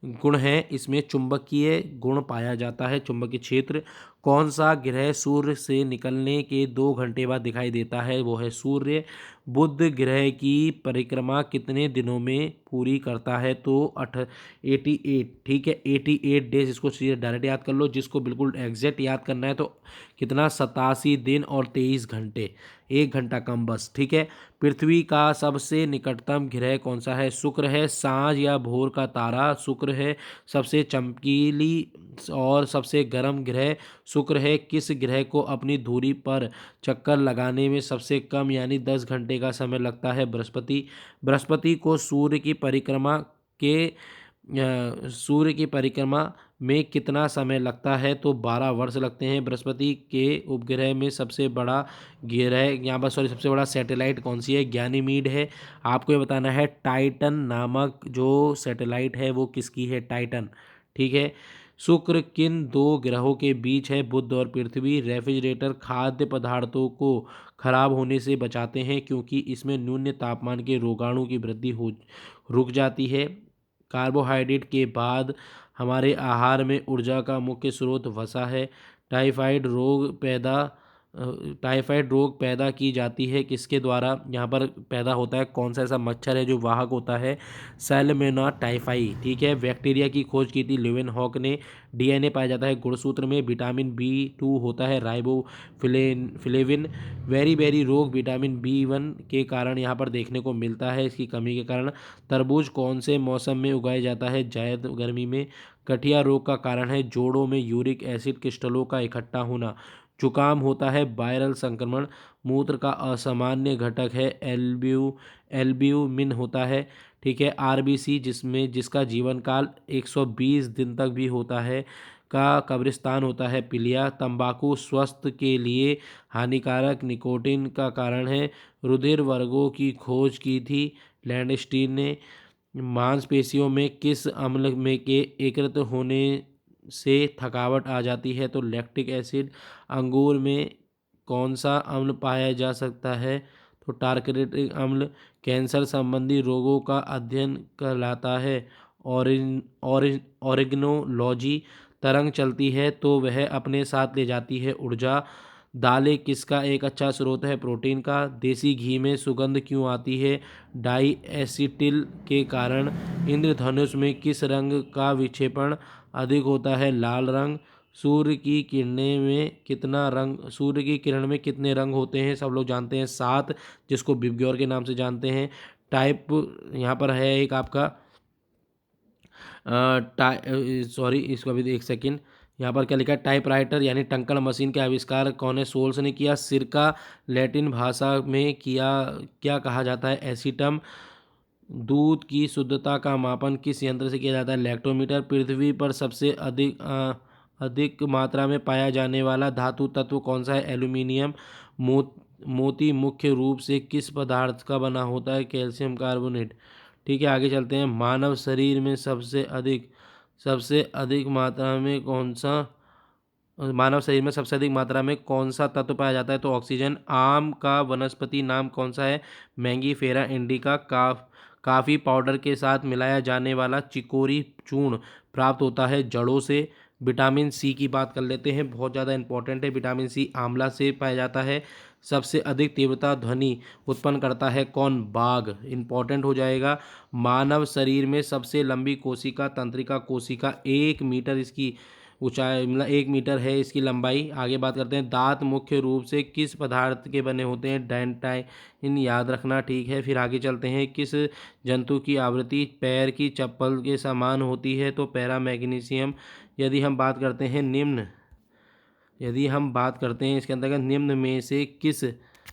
Speaker 1: गुण है, इसमें चुंबकीय गुण पाया जाता है, चुंबकीय क्षेत्र। कौन सा ग्रह सूर्य से निकलने के 2 घंटे बाद दिखाई देता है? वो है सूर्य। बुध ग्रह की परिक्रमा कितने दिनों में पूरी करता है? तो 88, ठीक है, 88 डेज। इसको सीधे डायरेक्ट याद कर लो। जिसको बिल्कुल एग्जैक्ट याद करना है तो कितना, 87 दिन और 23 घंटे, 1 घंटा कम बस, ठीक है। पृथ्वी का सबसे निकटतम ग्रह कौन सा है? शुक्र है। सांझ या भोर का तारा शुक्र है। सबसे चमकीली और सबसे गर्म ग्रह शुक्र है। किस ग्रह को अपनी धुरी पर चक्कर लगाने में सबसे कम यानी 10 घंटे का समय लगता है? बृहस्पति। बृहस्पति को सूर्य की परिक्रमा में कितना समय लगता है? तो 12 वर्ष लगते हैं। बृहस्पति के उपग्रह में सबसे बड़ा ग्रह यहाँ पर सबसे बड़ा सैटेलाइट कौन सी है? गैनीमीड है। आपको ये बताना है टाइटन नामक जो सैटेलाइट है वो किसकी है? टाइटन, ठीक है। शुक्र किन 2 ग्रहों के बीच है? बुध और पृथ्वी। रेफ्रिजरेटर खाद्य पदार्थों को खराब होने से बचाते हैं, क्योंकि इसमें न्यून तापमान के रोगाणु की वृद्धि हो रुक जाती है। कार्बोहाइड्रेट के बाद हमारे आहार में ऊर्जा का मुख्य स्रोत वसा है। टाइफाइड रोग पैदा टाइफाइड रोग पैदा की जाती है किसके द्वारा? यहाँ पर पैदा होता है कौन सा ऐसा मच्छर है जो वाहक होता है? सैल्मोनेला टाइफाई, ठीक है। बैक्टीरिया की खोज की थी ल्यूवेनहॉक ने। डीएनए पाया जाता है गुणसूत्र में। विटामिन B2 होता है राइबोफ्लेविन। वेरी बेरी रोग विटामिन B1 के कारण यहाँ पर देखने को मिलता है, इसकी कमी के कारण। तरबूज कौन से मौसम में उगाया जाता है? जायद गर्मी में। गठिया रोग का कारण है जोड़ों में यूरिक एसिड क्रिस्टलों का इकट्ठा होना। जुकाम होता है वायरल संक्रमण। मूत्र का असामान्य घटक है एल्ब्यूमिन होता है, ठीक है। आरबीसी जिसका जीवन काल 120 दिन तक भी होता है का कब्रिस्तान होता है पिलिया। तंबाकू स्वास्थ्य के लिए हानिकारक निकोटीन का कारण है। रुधिर वर्गों की खोज की थी लैंडस्टीन ने। मांसपेशियों में किस अम्ल में के एकत्र होने से थकावट आ जाती है? तो लैक्टिक एसिड। अंगूर में कौन सा अम्ल पाया जा सकता है? तो टार्टरिक अम्ल। कैंसर संबंधी रोगों का अध्ययन कहलाता है ऑरिगनोलॉजी। तरंग चलती है तो वह अपने साथ ले जाती है ऊर्जा। दालें किसका एक अच्छा स्रोत है? प्रोटीन का। देसी घी में सुगंध क्यों आती है? डाई एसिटिल के कारण। इंद्रधनुष में किस रंग का विक्षेपण अधिक होता है? लाल रंग। सूर्य की किरण में कितने रंग होते हैं? सब लोग जानते हैं 7, जिसको बिब्ग्योर के नाम से जानते हैं। टाइप यहाँ पर है एक आपका सॉरी, इसको अभी एक सेकंड। यहाँ पर क्या लिखा है? टाइपराइटर यानी टंकण मशीन के आविष्कार कौन है? सोल्स ने किया। सिरका लैटिन भाषा में क्या कहा जाता है? एसीटम। दूध की शुद्धता का मापन किस यंत्र से किया जाता है? लैक्टोमीटर। पृथ्वी पर सबसे अधिक मात्रा में पाया जाने वाला धातु तत्व कौन सा है? एल्यूमिनियम। मोती मुख्य रूप से किस पदार्थ का बना होता है? कैल्शियम कार्बोनेट, ठीक है। आगे चलते हैं। मानव शरीर में सबसे अधिक मात्रा में कौन सा तत्व पाया जाता है? तो ऑक्सीजन। आम का वनस्पति नाम कौन सा है? Mangifera indica. काफ़ी पाउडर के साथ मिलाया जाने वाला चिकोरी चूर्ण प्राप्त होता है जड़ों से। विटामिन सी की बात कर लेते हैं, बहुत ज़्यादा इंपॉर्टेंट है। विटामिन सी आंवला से पाया जाता है। सबसे अधिक तीव्रता ध्वनि उत्पन्न करता है कौन? बाघ। इंपॉर्टेंट हो जाएगा। मानव शरीर में सबसे लंबी कोशिका तंत्रिका कोशिका 1 मीटर इसकी ऊंचाई, मतलब 1 मीटर है इसकी लंबाई। आगे बात करते हैं, दांत मुख्य रूप से किस पदार्थ के बने होते हैं? डेंटाइन, याद रखना, ठीक है। फिर आगे चलते हैं, किस जंतु की आवृत्ति पैर की चप्पल के समान होती है? तो पैरा मैग्नीशियम। यदि हम बात करते हैं इसके अंतर्गत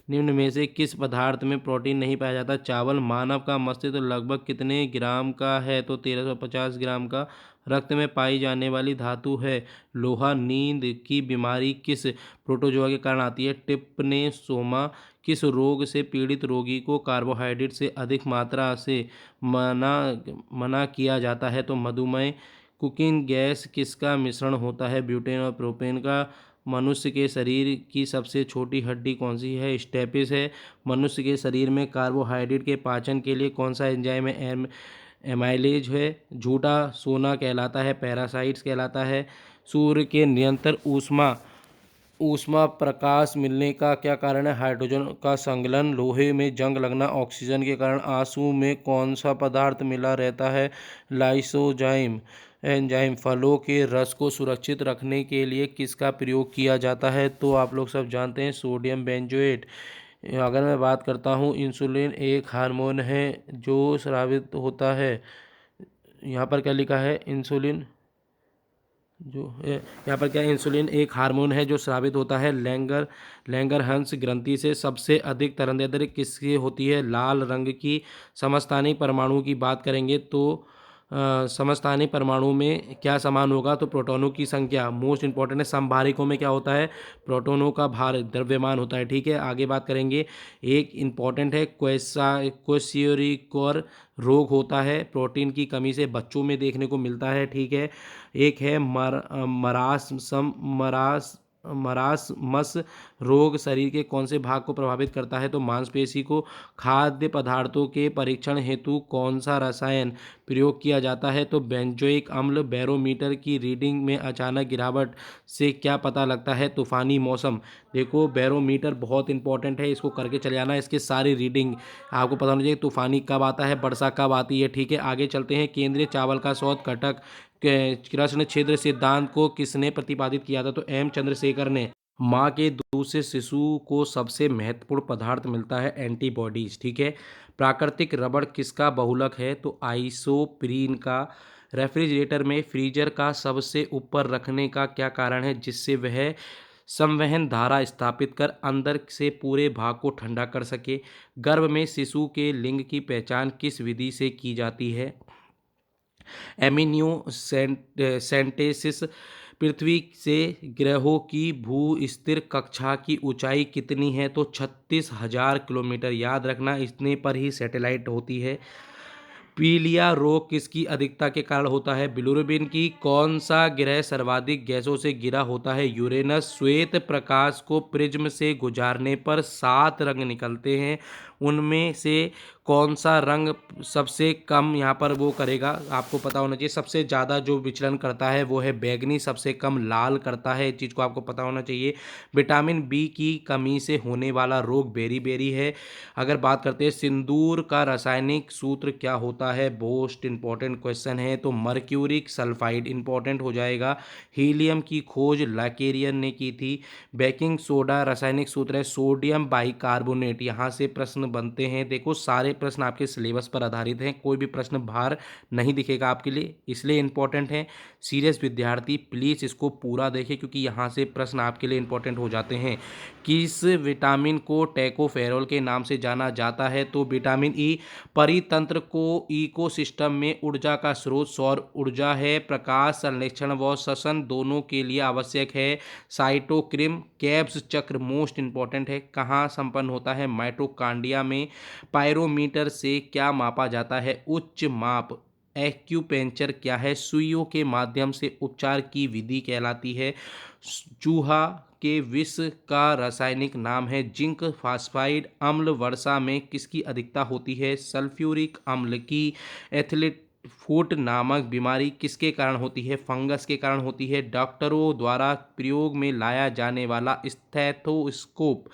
Speaker 1: निम्न में से किस पदार्थ में प्रोटीन नहीं पाया जाता? चावल। मानव का मस्तिष्क लगभग कितने ग्राम का है? तो 1350 ग्राम का। रक्त में पाई जाने वाली धातु है लोहा। नींद की बीमारी किस प्रोटोजोआ के कारण आती है? ट्रिप्नोसोमा। किस रोग से पीड़ित रोगी को कार्बोहाइड्रेट से अधिक मात्रा से मना किया जाता है? तो मधुमेह। कुकिंग गैस किसका मिश्रण होता है? ब्यूटेन और प्रोपेन का। मनुष्य के शरीर की सबसे छोटी हड्डी कौन सी है? स्टेपिस है। मनुष्य के शरीर में कार्बोहाइड्रेट के पाचन के लिए कौन सा एंजाइम है? एमाइलेज है। झूठा सोना कहलाता है, पैरासाइट्स कहलाता है। सूर्य के निरंतर ऊष्मा प्रकाश मिलने का क्या कारण है? हाइड्रोजन का संगलन। लोहे में जंग लगना ऑक्सीजन के कारण। आंसू में कौन सा पदार्थ मिला रहता है? Lysozyme enzyme. फलों के रस को सुरक्षित रखने के लिए किसका प्रयोग किया जाता है? तो आप लोग सब जानते हैं, सोडियम बेंजोएट। अगर मैं बात करता हूँ, इंसुलिन एक हार्मोन है जो स्रावित होता है। यहाँ पर क्या लिखा है? इंसुलिन एक हार्मोन है जो स्रावित होता है लैंगरहंस ग्रंथि से। सबसे अधिक तरंगदैर्घ्य किसकी होती है? लाल रंग की। समस्थानिक परमाणु की बात करेंगे तो समस्थानिक परमाणु में क्या समान होगा? तो प्रोटॉनों की संख्या। मोस्ट इंपॉर्टेंट है। समभारिकों में क्या होता है? प्रोटॉनों का भार द्रव्यमान होता है, ठीक है। आगे बात करेंगे, एक इंपॉर्टेंट है, क्वेश्योरिकोर रोग होता है, प्रोटीन की कमी से बच्चों में देखने को मिलता है, ठीक है। एक है मरासमस रोग, शरीर के कौन से भाग को प्रभावित करता है? तो मांसपेशी को। खाद्य पदार्थों के परीक्षण हेतु कौन सा रसायन प्रयोग किया जाता है? तो बेंजोइक अम्ल। बैरोमीटर की रीडिंग में अचानक गिरावट से क्या पता लगता है? तूफानी मौसम। देखो, बैरोमीटर बहुत इंपॉर्टेंट है, इसको करके चले जाना। इसके सारी रीडिंग आपको पता होना चाहिए, तूफानी कब आता है, वर्षा कब आती है, ठीक है। आगे चलते हैं, केंद्रीय चावल का स्रोत घटक कृष्ण छिद्र सिद्धांत को किसने प्रतिपादित किया था? तो एम चंद्रशेखर ने। माँ के दूध से शिशु को सबसे महत्वपूर्ण पदार्थ मिलता है एंटीबॉडीज, ठीक है। प्राकृतिक रबड़ किसका बहुलक है? तो आइसोप्रीन का। रेफ्रिजरेटर में फ्रीजर का सबसे ऊपर रखने का क्या कारण है? जिससे वह संवहन धारा स्थापित कर अंदर से पूरे भाग को ठंडा कर सके। गर्भ में शिशु के लिंग की पहचान किस विधि से की जाती है? एमिनियो सेंटेसिस। पृथ्वी से ग्रहों की भू स्थिर कक्षा की ऊंचाई कितनी है? तो 36,000 किलोमीटर। याद रखना, इतने पर ही सैटेलाइट होती है। पीलिया रोग किसकी अधिकता के कारण होता है? बिलिरुबिन की। कौन सा ग्रह सर्वाधिक गैसों से घिरा होता है? यूरेनस। श्वेत प्रकाश को प्रिज्म से गुजारने पर 7 रंग निकलते हैं, उनमें से कौन सा रंग सबसे कम यहाँ पर वो करेगा? आपको पता होना चाहिए। सबसे ज़्यादा जो विचलन करता है वो है बैगनी, सबसे कम लाल करता है, इस चीज़ को आपको पता होना चाहिए। विटामिन बी की कमी से होने वाला रोग बेरी है। अगर बात करते हैं, सिंदूर का रासायनिक सूत्र क्या होता है? मोस्ट इंपॉर्टेंट क्वेश्चन है, तो मर्क्यूरिक सल्फाइड इंपॉर्टेंट हो जाएगा। हीलियम की खोज लैकेरियन ने की थी। बेकिंग सोडा रासायनिक सूत्र है सोडियम बाइकार्बोनेट। यहाँ से प्रश्न बनते हैं। देखो, सारे प्रश्न आपके सिलेबस पर आधारित हैं, कोई भी प्रश्न बाहर नहीं दिखेगा आपके लिए, इसलिए इंपॉर्टेंट है। सीरियस विद्यार्थी प्लीज़ इसको पूरा देखें, क्योंकि यहाँ से प्रश्न आपके लिए इंपॉर्टेंट हो जाते हैं। किस विटामिन को टैकोफेरोल के नाम से जाना जाता है? तो विटामिन ई। परितंत्र को इकोसिस्टम में ऊर्जा का स्रोत सौर ऊर्जा है। प्रकाश संश्लेषण व श्वसन दोनों के लिए आवश्यक है साइटोक्रिम। कैब्स चक्र मोस्ट इंपॉर्टेंट है, कहाँ संपन्न होता है? माइटोकांड्रिया में। पायरोमीटर से क्या मापा जाता है? उच्च माप। एक्यूपेंचर क्या है? सुइयों के माध्यम से उपचार की विधि कहलाती है। चूहा के विष का रासायनिक नाम है जिंक फास्फाइड। अम्ल वर्षा में किसकी अधिकता होती है? सल्फ्यूरिक अम्ल की। एथलीट फुट नामक बीमारी किसके कारण होती है? फंगस के कारण होती है। डॉक्टरों द्वारा प्रयोग में लाया जाने वाला स्टेथोस्कोप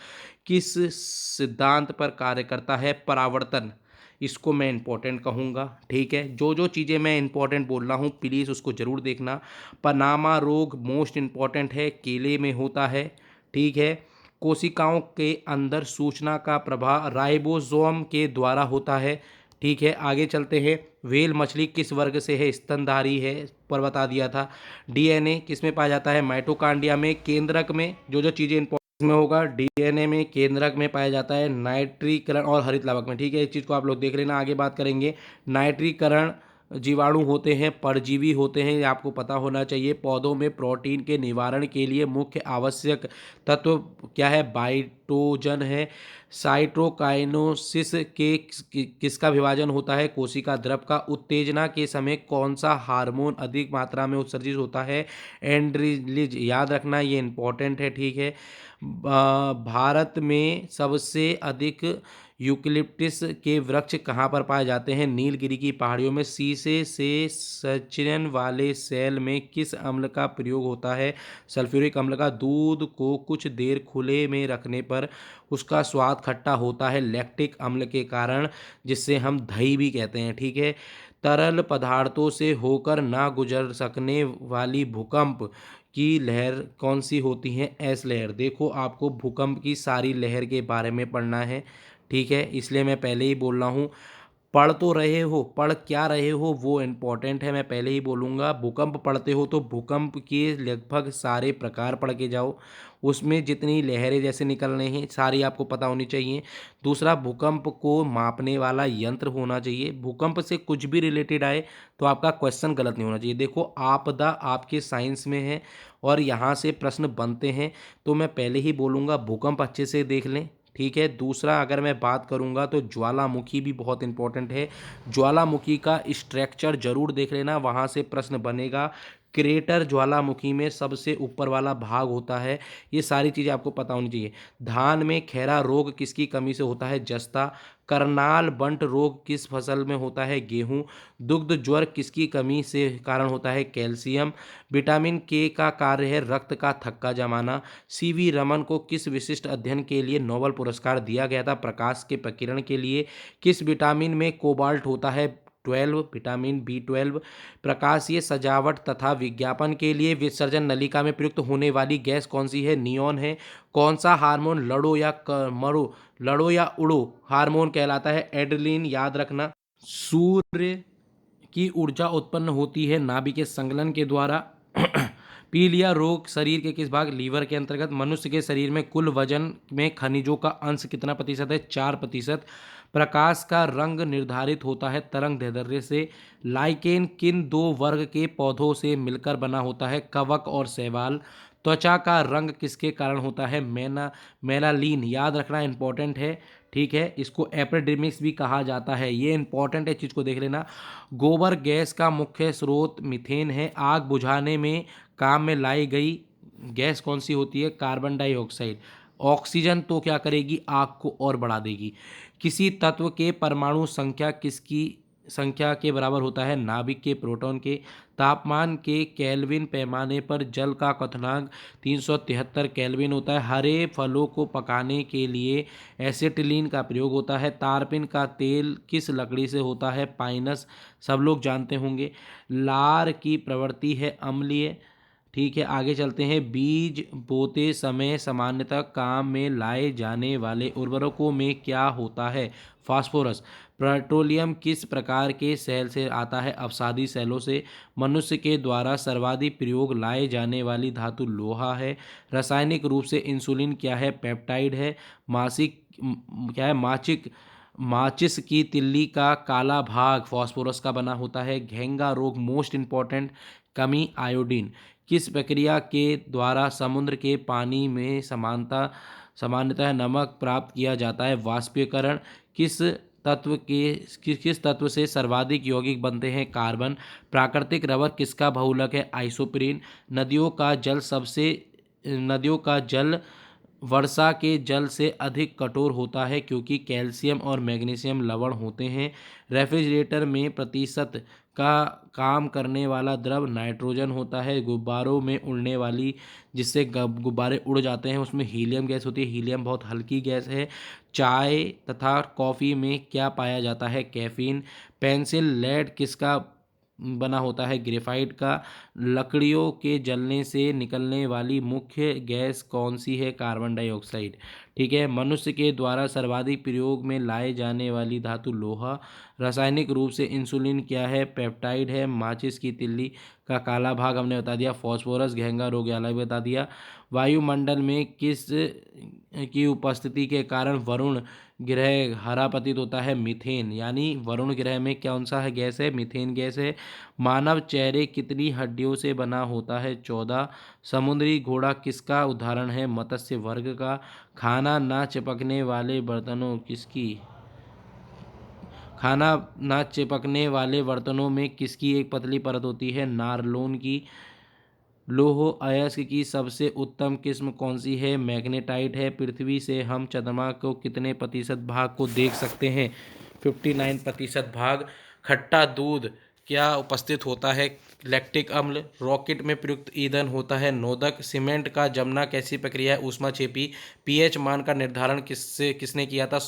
Speaker 1: किस सिद्धांत पर कार्य करता है? परावर्तन। इसको मैं इंपॉर्टेंट कहूँगा। ठीक है, जो जो चीज़ें मैं इंपॉर्टेंट बोल रहा हूँ प्लीज़ उसको ज़रूर देखना। पनामा रोग मोस्ट इंपॉर्टेंट है, केले में होता है। ठीक है, कोशिकाओं के अंदर सूचना का प्रवाह राइबोसोम के द्वारा होता है। ठीक है, आगे चलते हैं। व्हेल मछली किस वर्ग से है? स्तनधारी है, पर बता दिया था। डीएनए किस में पाया जाता है? माइटोकांड्रिया में। केंद्रक में जो जो चीज़ें इसमें होगा, डीएनए में केंद्रक में पाया जाता है, नाइट्रीकरण और हरित लाभक में। ठीक है, इस चीज़ को आप लोग देख लेना। आगे बात करेंगे। नाइट्रीकरण जीवाणु होते हैं, परजीवी होते हैं, ये आपको पता होना चाहिए। पौधों में प्रोटीन के निवारण के लिए मुख्य आवश्यक तत्व क्या है? बाइटोजन है। साइटोकाइनेसिस के किसका विभाजन होता है? कोशिका द्रव का। उत्तेजना के समय कौन सा हार्मोन अधिक मात्रा में उत्सर्जित होता है? एंड्रिलिज। याद रखना, ये इंपॉर्टेंट है। ठीक है, भारत में सबसे अधिक यूकलिप्टस के वृक्ष कहाँ पर पाए जाते हैं? नीलगिरी की पहाड़ियों में। शीशे से संचरण वाले सेल में किस अम्ल का प्रयोग होता है? सल्फ्यूरिक अम्ल का। दूध को कुछ देर खुले में रखने पर उसका स्वाद खट्टा होता है लैक्टिक अम्ल के कारण, जिससे हम दही भी कहते हैं। ठीक है, तरल पदार्थों से होकर ना गुजर सकने वाली भूकंप की लहर कौन सी होती है? एस लहर। देखो, आपको भूकंप की सारी लहर के बारे में पढ़ना है। ठीक है, इसलिए मैं पहले ही बोल रहा हूँ। पढ़ तो रहे हो, पढ़ क्या रहे हो वो इम्पोर्टेंट है, मैं पहले ही बोलूँगा। भूकंप पढ़ते हो तो भूकंप के लगभग सारे प्रकार पढ़ के जाओ। उसमें जितनी लहरें जैसे निकल रही हैं सारी आपको पता होनी चाहिए। दूसरा, भूकंप को मापने वाला यंत्र होना चाहिए। भूकंप से कुछ भी रिलेटेड आए तो आपका क्वेश्चन गलत नहीं होना चाहिए। देखो, आपदा आपके साइंस में है और यहाँ से प्रश्न बनते हैं, तो मैं पहले ही बोलूँगा भूकंप अच्छे से देख लें। ठीक है, दूसरा अगर मैं बात करूंगा तो ज्वालामुखी भी बहुत इंपॉर्टेंट है। ज्वालामुखी का स्ट्रक्चर जरूर देख लेना, वहाँ से प्रश्न बनेगा। क्रेटर ज्वालामुखी में सबसे ऊपर वाला भाग होता है। ये सारी चीज़ें आपको पता होनी चाहिए। धान में खैरा रोग किसकी कमी से होता है? जस्ता। करनाल बंट रोग किस फसल में होता है? गेहूं। दुग्ध ज्वर किसकी कमी से कारण होता है? कैल्शियम। विटामिन के का कार्य है रक्त का थक्का जमाना। सीवी रमन को किस विशिष्ट अध्ययन के लिए नोबेल पुरस्कार दिया गया था? प्रकाश के प्रकीर्णन के लिए। किस विटामिन में कोबाल्ट होता है? 12, विटामिन B12। प्रकाशीय सजावट तथा विज्ञापन के लिए विसर्जन नलिका में प्रयुक्त होने वाली गैस कौन सी है? नियॉन है। कौन सा हार्मोन लड़ो या उड़ो हार्मोन कहलाता है? एड्रेनलिन। याद रखना। सूर्य की ऊर्जा उत्पन्न होती है नाभि के संगलन के द्वारा। पीलिया रोग शरीर के किस भाग? लीवर के अंतर्गत। मनुष्य के शरीर में कुल वजन में खनिजों का अंश कितना प्रतिशत है? 4%। प्रकाश का रंग निर्धारित होता है तरंग दैर्ध्य से। लाइकेन किन दो वर्ग के पौधों से मिलकर बना होता है? कवक और शैवाल। त्वचा का रंग किसके कारण होता है? मेलानिन। याद रखना, इंपॉर्टेंट है। ठीक है, इसको एपिडर्मिस भी कहा जाता है, ये इंपॉर्टेंट है, चीज़ को देख लेना। गोबर गैस का मुख्य स्रोत मीथेन है। आग बुझाने में काम में लाई गई गैस कौन सी होती है? Carbon dioxide. ऑक्सीजन तो क्या करेगी? आग को और बढ़ा देगी। किसी तत्व के परमाणु संख्या किसकी संख्या के बराबर होता है? नाभिक के प्रोटॉन के। तापमान के केल्विन पैमाने पर जल का क्वथनांक 373 केल्विन होता है। हरे फलों को पकाने के लिए एसिटिलीन का प्रयोग होता है। तारपीन का तेल किस लकड़ी से होता है? पाइनस। सब लोग जानते होंगे। लार की प्रवृत्ति है अम्लीय। ठीक है, आगे चलते हैं। बीज बोते समय सामान्यतः काम में लाए जाने वाले उर्वरकों में क्या होता है? फास्फोरस। पेट्रोलियम किस प्रकार के सेल से आता है? अवसादी सेलों से। मनुष्य के द्वारा सर्वाधिक प्रयोग लाए जाने वाली धातु लोहा है। रासायनिक रूप से इंसुलिन क्या है? पेप्टाइड है। मासिक क्या है? माचिस की तिल्ली का काला भाग फास्फोरस का बना होता है। घेंगा रोग मोस्ट इंपॉर्टेंट, कमी आयोडीन। किस प्रक्रिया के द्वारा समुद्र के पानी में सामान्यतः नमक प्राप्त किया जाता है? वाष्पीकरण। किस तत्व के किस तत्व से सर्वाधिक यौगिक बनते हैं? कार्बन। प्राकृतिक रबर किसका बहुलक है? आइसोप्रीन। नदियों का जल वर्षा के जल से अधिक कठोर होता है क्योंकि कैल्शियम और मैग्नीशियम लवण होते हैं। रेफ्रिजरेटर में प्रतिशत का काम करने वाला द्रव नाइट्रोजन होता है। गुब्बारों में उड़ने वाली जिससे गुब्बारे उड़ जाते हैं उसमें हीलियम गैस होती है। हीलियम बहुत हल्की गैस है। चाय तथा कॉफ़ी में क्या पाया जाता है? कैफीन। पेंसिल लेड किसका बना होता है? ग्रेफाइट का। लकड़ियों के जलने से निकलने वाली मुख्य गैस कौन सी है? Carbon dioxide. ठीक है। मनुष्य के द्वारा सर्वाधिक प्रयोग में लाए जाने वाली धातु लोहा। रासायनिक रूप से इंसुलिन क्या है? पेप्टाइड है। माचिस की तिल्ली का काला भाग हमने बता दिया फॉस्फोरस। घेंगा रोग अलग बता दिया। वायुमंडल में किस की उपस्थिति के कारण वरुण ग्रह हरा प्रतीत होता है? मीथेन। यानी वरुण ग्रह में कौन सा है गैस है? मीथेन गैस है। मानव चेहरे कितनी हड्डियों से बना होता है? 14। समुद्री घोड़ा किसका उदाहरण है? मत्स्य वर्ग का। खाना ना चिपकने वाले बर्तनों किसकी खाना ना चिपकने वाले बर्तनों में किसकी एक पतली परत होती है? नारलोन की। लौह अयस्क की सबसे उत्तम किस्म कौन सी है? मैग्नेटाइट है। पृथ्वी से हम चंद्रमा को कितने प्रतिशत भाग को देख सकते हैं? 59% भाग। खट्टा दूध क्या उपस्थित होता है? लैक्टिक अम्ल। रॉकेट में प्रयुक्त ईंधन होता है नोदक। सीमेंट का जमना कैसी प्रक्रिया है? ऊष्माक्षेपी। पीएच मान का निर्धारण किसने किया था?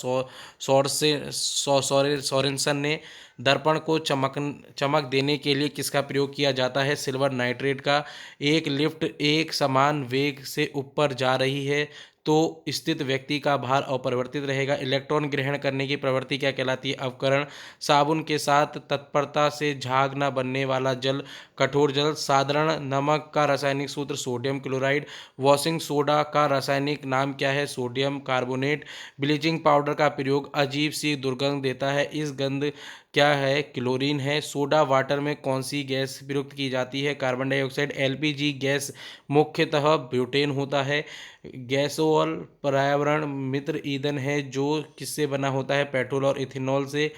Speaker 1: सोरेनसन ने। दर्पण को चमक देने के लिए किसका प्रयोग किया जाता है? सिल्वर नाइट्रेट का। एक लिफ्ट एक समान वेग से ऊपर जा रही है तो स्थित व्यक्ति का भार अपरिवर्तित रहेगा। इलेक्ट्रॉन ग्रहण करने की प्रवृत्ति क्या कहलाती है? अवकरण। साबुन के साथ तत्परता से झाग न बनने वाला जल कठोर जल। साधारण नमक का रासायनिक सूत्र सोडियम क्लोराइड। वॉशिंग सोडा का रासायनिक नाम क्या है? Sodium carbonate. ब्लीचिंग पाउडर का प्रयोग अजीब सी दुर्गंध देता है, इस गंध क्या है? क्लोरीन है। सोडा वाटर में कौन सी गैस प्रयुक्त की जाती है? Carbon dioxide. एलपीजी गैस मुख्यतः ब्यूटेन होता है। गैसोल पर्यावरण मित्र ईंधन है जो किससे बना होता है? पेट्रोल और इथेनॉल से।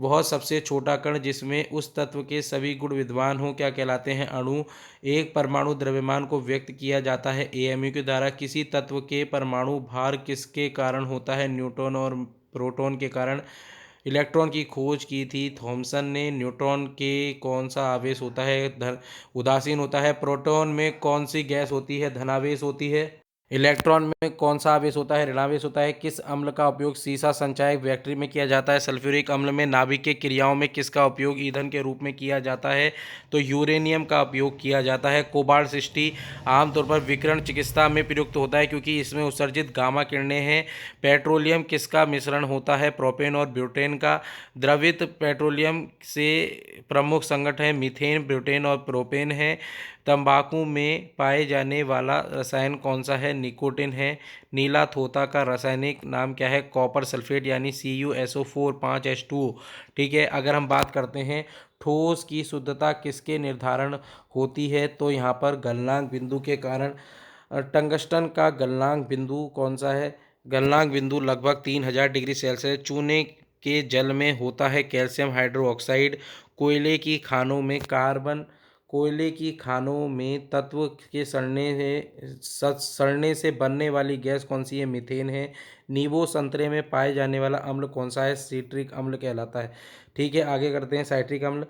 Speaker 1: वह सबसे छोटा कण जिसमें उस तत्व के सभी गुण विद्यमान हो क्या कहलाते हैं? अणु। एक परमाणु द्रव्यमान को व्यक्त किया जाता है एमयू के द्वारा। किसी तत्व के परमाणु भार किसके कारण होता है? न्यूट्रॉन और प्रोटॉन के कारण। इलेक्ट्रॉन की खोज की थी थॉमसन ने। न्यूट्रॉन के कौन सा आवेश होता है? उदासीन होता है। प्रोटॉन में कौन सी गैस होती है? धनावेश होती है। इलेक्ट्रॉन में कौन सा आवेश होता है? ऋणावेश होता है। किस अम्ल का उपयोग सीसा संचायक फैक्ट्री में किया जाता है? सल्फ्यूरिक अम्ल में। नाभिकीय क्रियाओं में किसका उपयोग ईंधन के रूप में किया जाता है? तो यूरेनियम का उपयोग किया जाता है। कोबाल्ट 60 आमतौर पर विकिरण चिकित्सा में प्रयुक्त होता है क्योंकि इसमें उत्सर्जित गामा किरणें हैं। पेट्रोलियम किसका मिश्रण होता है? प्रोपेन और ब्यूटेन का। द्रवित पेट्रोलियम से प्रमुख संगठन है मीथेन, ब्यूटेन और प्रोपेन है। तंबाकू में पाए जाने वाला रसायन कौन सा है? निकोटिन है। नीला थोथा का रासायनिक नाम क्या है? कॉपर सल्फेट यानी CuSO4 5H2O। ठीक है। अगर हम बात करते हैं ठोस की शुद्धता किसके निर्धारण होती है? तो यहाँ पर गलनांक बिंदु के कारण। टंगस्टन का गलनांक बिंदु कौन सा है? गलनांक बिंदु लगभग 3000 डिग्री सेल्सियस। चूने के जल में होता है कैल्शियम हाइड्रोक्साइड। कोयले की खानों में कार्बन कोयले की खानों में तत्व के सड़ने से बनने वाली गैस कौन सी है? मीथेन है। नींबू संतरे में पाए जाने वाला अम्ल कौन सा है? सिट्रिक अम्ल कहलाता है। ठीक है। आगे करते हैं साइट्रिक अम्ल।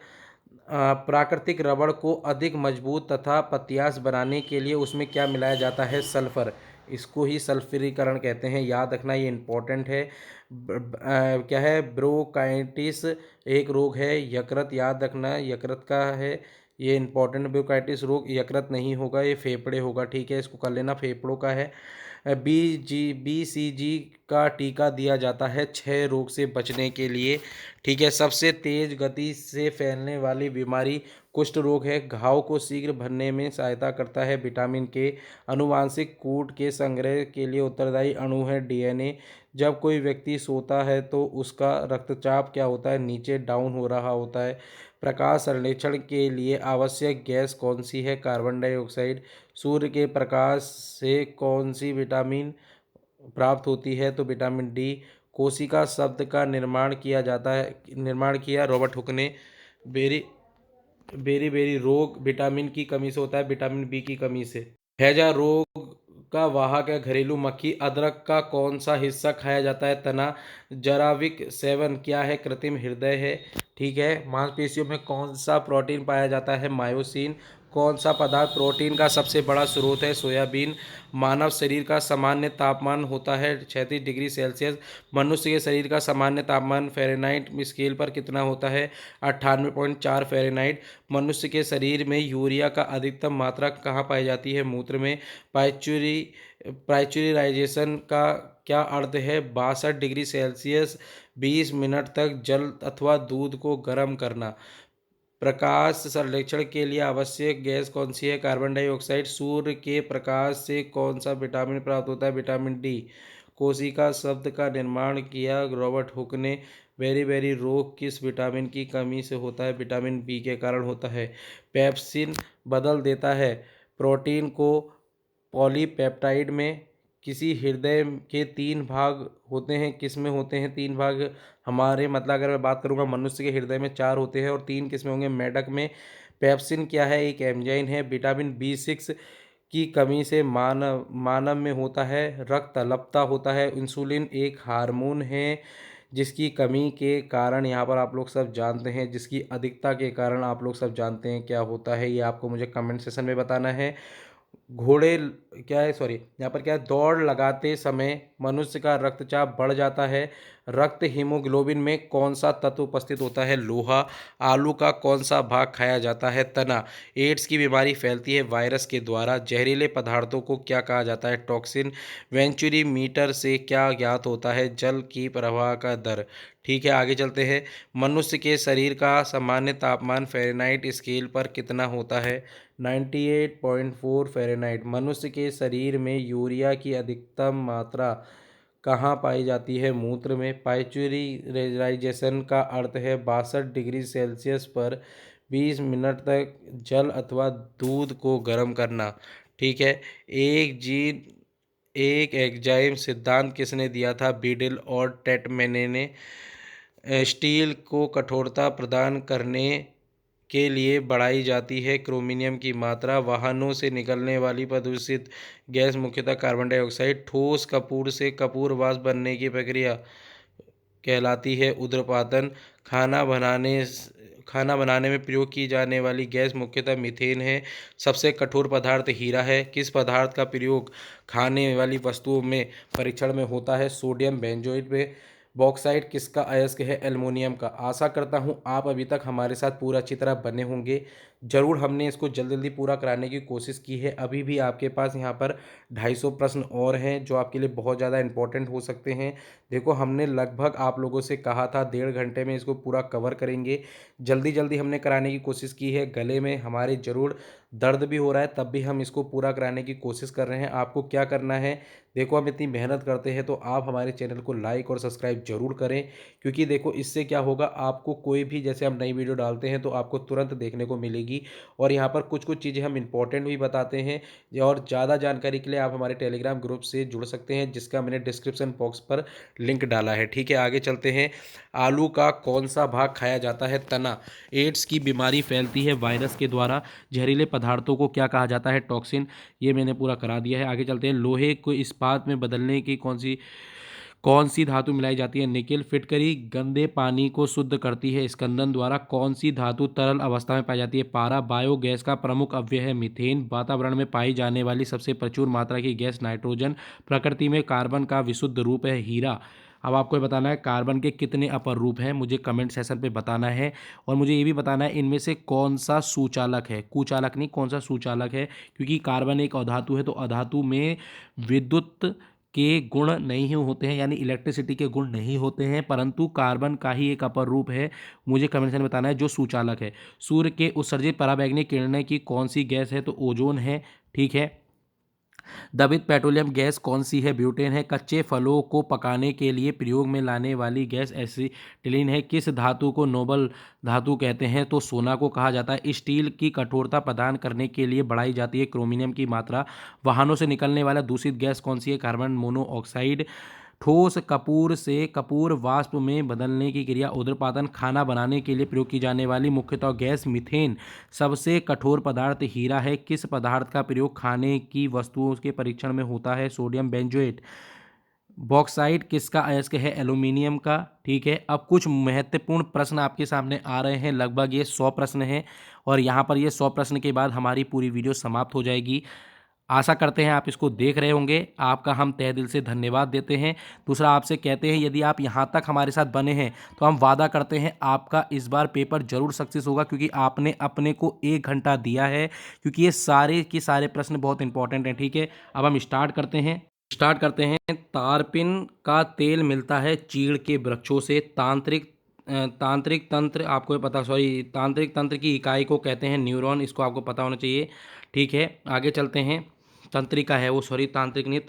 Speaker 1: प्राकृतिक रबड़ को अधिक मजबूत तथा पत्यास बनाने के लिए उसमें क्या मिलाया जाता है? सल्फर। इसको ही सल्फ्यूरीकरण कहते हैं, याद रखना ये इंपॉर्टेंट है। क्या है? ब्रोंकाइटिस एक रोग है। यकृत याद रखना यकृत का है, ये इंपॉर्टेंट। ब्रोंकाइटिस रोग यकृत नहीं होगा, ये फेफड़े होगा। ठीक है, इसको कर लेना, फेफड़ों का है। BCG का टीका दिया जाता है क्षय रोग से बचने के लिए। ठीक है। सबसे तेज गति से फैलने वाली बीमारी कुष्ठ रोग है। घाव को शीघ्र भरने में सहायता करता है विटामिन के। अनुवांशिक कूट के संग्रह के लिए उत्तरदायी अणु है DNA। जब कोई व्यक्ति सोता है तो उसका रक्तचाप क्या होता है? नीचे डाउन हो रहा होता है। प्रकाश संश्लेषण के लिए आवश्यक गैस कौन सी है? Carbon dioxide. सूर्य के प्रकाश से कौन सी विटामिन प्राप्त होती है? तो विटामिन D। कोशिका शब्द का निर्माण किया रॉबर्ट हुक ने। बेरी बेरी बेरी रोग विटामिन की कमी से होता है, विटामिन बी की कमी से। हैजा रोग का वाहक है घरेलू मक्खी। अदरक का कौन सा हिस्सा खाया जाता है? तना। जराविक सेवन क्या है? कृत्रिम हृदय है। ठीक है। मांसपेशियों में कौन सा प्रोटीन पाया जाता है? मायोसिन। कौन सा पदार्थ प्रोटीन का सबसे बड़ा स्रोत है? सोयाबीन। मानव शरीर का सामान्य तापमान होता है 36 डिग्री सेल्सियस। मनुष्य के शरीर का सामान्य तापमान फ़ारेनहाइट स्केल पर कितना होता है? 98.4 फ़ारेनहाइट। मनुष्य के शरीर में यूरिया का अधिकतम मात्रा कहाँ पाई जाती है? मूत्र में। पाइचुरी पाइचुरीराइजेशन का क्या अर्थ है? 62 डिग्री सेल्सियस 20 मिनट तक जल अथवा दूध को गर्म करना। प्रकाश संश्लेषण के लिए आवश्यक गैस कौन सी है? Carbon dioxide. सूर्य के प्रकाश से कौन सा विटामिन प्राप्त होता है? Vitamin D. कोशिका शब्द का निर्माण किया रॉबर्ट हुक ने। बेरी बेरी रोग किस विटामिन की कमी से होता है? विटामिन बी के कारण होता है। पेप्सिन बदल देता है प्रोटीन को पॉलीपेप्टाइड में। किसी हृदय के 3 भाग होते हैं, किस में होते हैं 3 भाग? हमारे मतलब अगर मैं बात करूँगा मनुष्य के हृदय में 4 होते हैं और 3 किस में होंगे? मेढक में। पेप्सिन क्या है? एक एंजाइम है। विटामिन बी 6 की कमी से मानव में होता है रक्त अल्पता होता है। इंसुलिन एक हार्मोन है जिसकी कमी के कारण यहाँ पर आप लोग सब जानते हैं, जिसकी अधिकता के कारण आप लोग सब जानते हैं क्या होता है। ये आपको मुझे कमेंट सेशन में बताना है। घोड़े क्या है, सॉरी, यहाँ पर क्या है? दौड़ लगाते समय मनुष्य का रक्तचाप बढ़ जाता है। रक्त हीमोग्लोबिन में कौन सा तत्व उपस्थित होता है? लोहा। आलू का कौन सा भाग खाया जाता है? तना। एड्स की बीमारी फैलती है वायरस के द्वारा। जहरीले पदार्थों को क्या कहा जाता है? टॉक्सिन। वेंचुरी मीटर से क्या ज्ञात होता है? जल की प्रवाह का दर। ठीक है, आगे चलते हैं। मनुष्य के शरीर का सामान्य तापमान फ़ारेनहाइट स्केल पर कितना होता है? 98.4 फ़ारेनहाइट। मनुष्य के शरीर में यूरिया की अधिकतम मात्रा कहाँ पाई जाती है? मूत्र में। पाइचुरीराइजेशन का अर्थ है 62 डिग्री सेल्सियस पर 20 मिनट तक जल अथवा दूध को गर्म करना। ठीक है। एक एग्जाइम सिद्धांत किसने दिया था? बीडल और टेटमैने ने। स्टील को कठोरता प्रदान करने के लिए बढ़ाई जाती है क्रोमियम की मात्रा। वाहनों से निकलने वाली प्रदूषित गैस मुख्यतः कार्बन डाइऑक्साइड। ठोस कपूर से कपूर वाष्प बनने की प्रक्रिया कहलाती है उद्रपातन। खाना बनाने में प्रयोग की जाने वाली गैस मुख्यतः मीथेन है। सबसे कठोर पदार्थ हीरा है। किस पदार्थ का प्रयोग खाने वाली वस्तुओं में परीक्षण में होता है? सोडियम बेंजोइड में। बॉक्साइट किसका अयस्क है? एल्युमिनियम का। आशा करता हूँ आप अभी तक हमारे साथ पूरा अच्छी तरह बने होंगे। ज़रूर हमने इसको जल्दी जल्दी पूरा कराने की कोशिश की है। अभी भी आपके पास यहाँ पर 250 प्रश्न और हैं जो आपके लिए बहुत ज़्यादा इंपॉर्टेंट हो सकते हैं। देखो, हमने लगभग आप लोगों से कहा था 1.5 घंटे में इसको पूरा कवर करेंगे। जल्दी जल्दी हमने कराने की कोशिश की है। गले में हमारे ज़रूर दर्द भी हो रहा है, तब भी हम इसको पूरा कराने की कोशिश कर रहे हैं। आपको क्या करना है? देखो, हम इतनी मेहनत करते हैं तो आप हमारे चैनल को लाइक और सब्सक्राइब जरूर करें, क्योंकि देखो इससे क्या होगा, आपको कोई भी जैसे हम नई वीडियो डालते हैं तो आपको तुरंत देखने को मिलेगी। और यहाँ पर कुछ कुछ चीज़ें हम इंपॉर्टेंट भी बताते हैं। और ज़्यादा जानकारी के लिए आप हमारे टेलीग्राम ग्रुप से जुड़ सकते हैं, जिसका मैंने डिस्क्रिप्शन बॉक्स पर लिंक डाला है। ठीक है, आगे चलते हैं। आलू का कौन सा भाग खाया जाता है? तना। एड्स की बीमारी फैलती है वायरस के द्वारा। जहरीले पदार्थों को क्या कहा जाता है? टॉक्सिन। ये मैंने पूरा करा दिया है। आगे चलते हैं। लोहे को इस्पात में बदलने की कौन सी धातु मिलाई जाती है? निकेल। फिटकरी गंदे पानी को शुद्ध करती है स्कंदन द्वारा। कौन सी धातु तरल अवस्था में पाई जाती है? पारा। बायोगैस का प्रमुख अवयव है मीथेन। वातावरण में पाई जाने वाली सबसे प्रचुर मात्रा की गैस नाइट्रोजन। प्रकृति में कार्बन का विशुद्ध रूप है हीरा। अब आपको ये बताना है कार्बन के कितने अपर रूप हैं, मुझे कमेंट सेशन पे बताना है। और मुझे ये भी बताना है इनमें से कौन सा सुचालक है, कुचालक नहीं, कौन सा सुचालक है। क्योंकि कार्बन एक अधातु है, तो अधातु में विद्युत के गुण नहीं होते हैं, यानी इलेक्ट्रिसिटी के गुण नहीं होते हैं, परंतु कार्बन का ही एक अपर रूप है। मुझे कमेंट सेक्शन में बताना है जो सुचालक है। सूर्य के उत्सर्जित पराबैंगनी किरणें की कौन सी गैस है? तो ओजोन है। ठीक है। दबित पेट्रोलियम गैस कौन सी है? ब्यूटेन है। कच्चे फलों को पकाने के लिए प्रयोग में लाने वाली गैस एसिटिलीन है। किस धातु को नोबल धातु कहते हैं? तो सोना को कहा जाता है। स्टील की कठोरता प्रदान करने के लिए बढ़ाई जाती है क्रोमियम की मात्रा। वाहनों से निकलने वाला दूषित गैस कौन सी है? Carbon monoxide. ठोस कपूर से कपूर वाष्प में बदलने की क्रिया उर्ध्वपातन खाना बनाने के लिए प्रयोग की जाने वाली मुख्यतः गैस मीथेन। सबसे कठोर पदार्थ हीरा है। किस पदार्थ का प्रयोग खाने की वस्तुओं के परीक्षण में होता है? Sodium benzoate. बॉक्साइट किसका अयस्क है? एल्यूमिनियम का। ठीक है, अब कुछ महत्वपूर्ण प्रश्न आपके सामने आ रहे हैं, लगभग ये 100 प्रश्न हैं और यहाँ पर ये 100 प्रश्न के बाद हमारी पूरी वीडियो समाप्त हो जाएगी। आशा करते हैं आप इसको देख रहे होंगे। आपका हम तहे दिल से धन्यवाद देते हैं। दूसरा, आपसे कहते हैं यदि आप यहाँ तक हमारे साथ बने हैं तो हम वादा करते हैं आपका इस बार पेपर जरूर सक्सेस होगा, क्योंकि आपने अपने को 1 घंटा दिया है, क्योंकि ये सारे के सारे प्रश्न बहुत इंपॉर्टेंट हैं। ठीक है, अब हम स्टार्ट करते हैं। तारपिन का तेल मिलता है चीड़ के वृक्षों से। तांत्रिक तंत्र आपको पता तांत्रिक तंत्र की इकाई को कहते हैं न्यूरॉन। इसको आपको पता होना चाहिए। ठीक है, आगे चलते हैं। तंत्रिका है वो, तांत्रिक नहीं,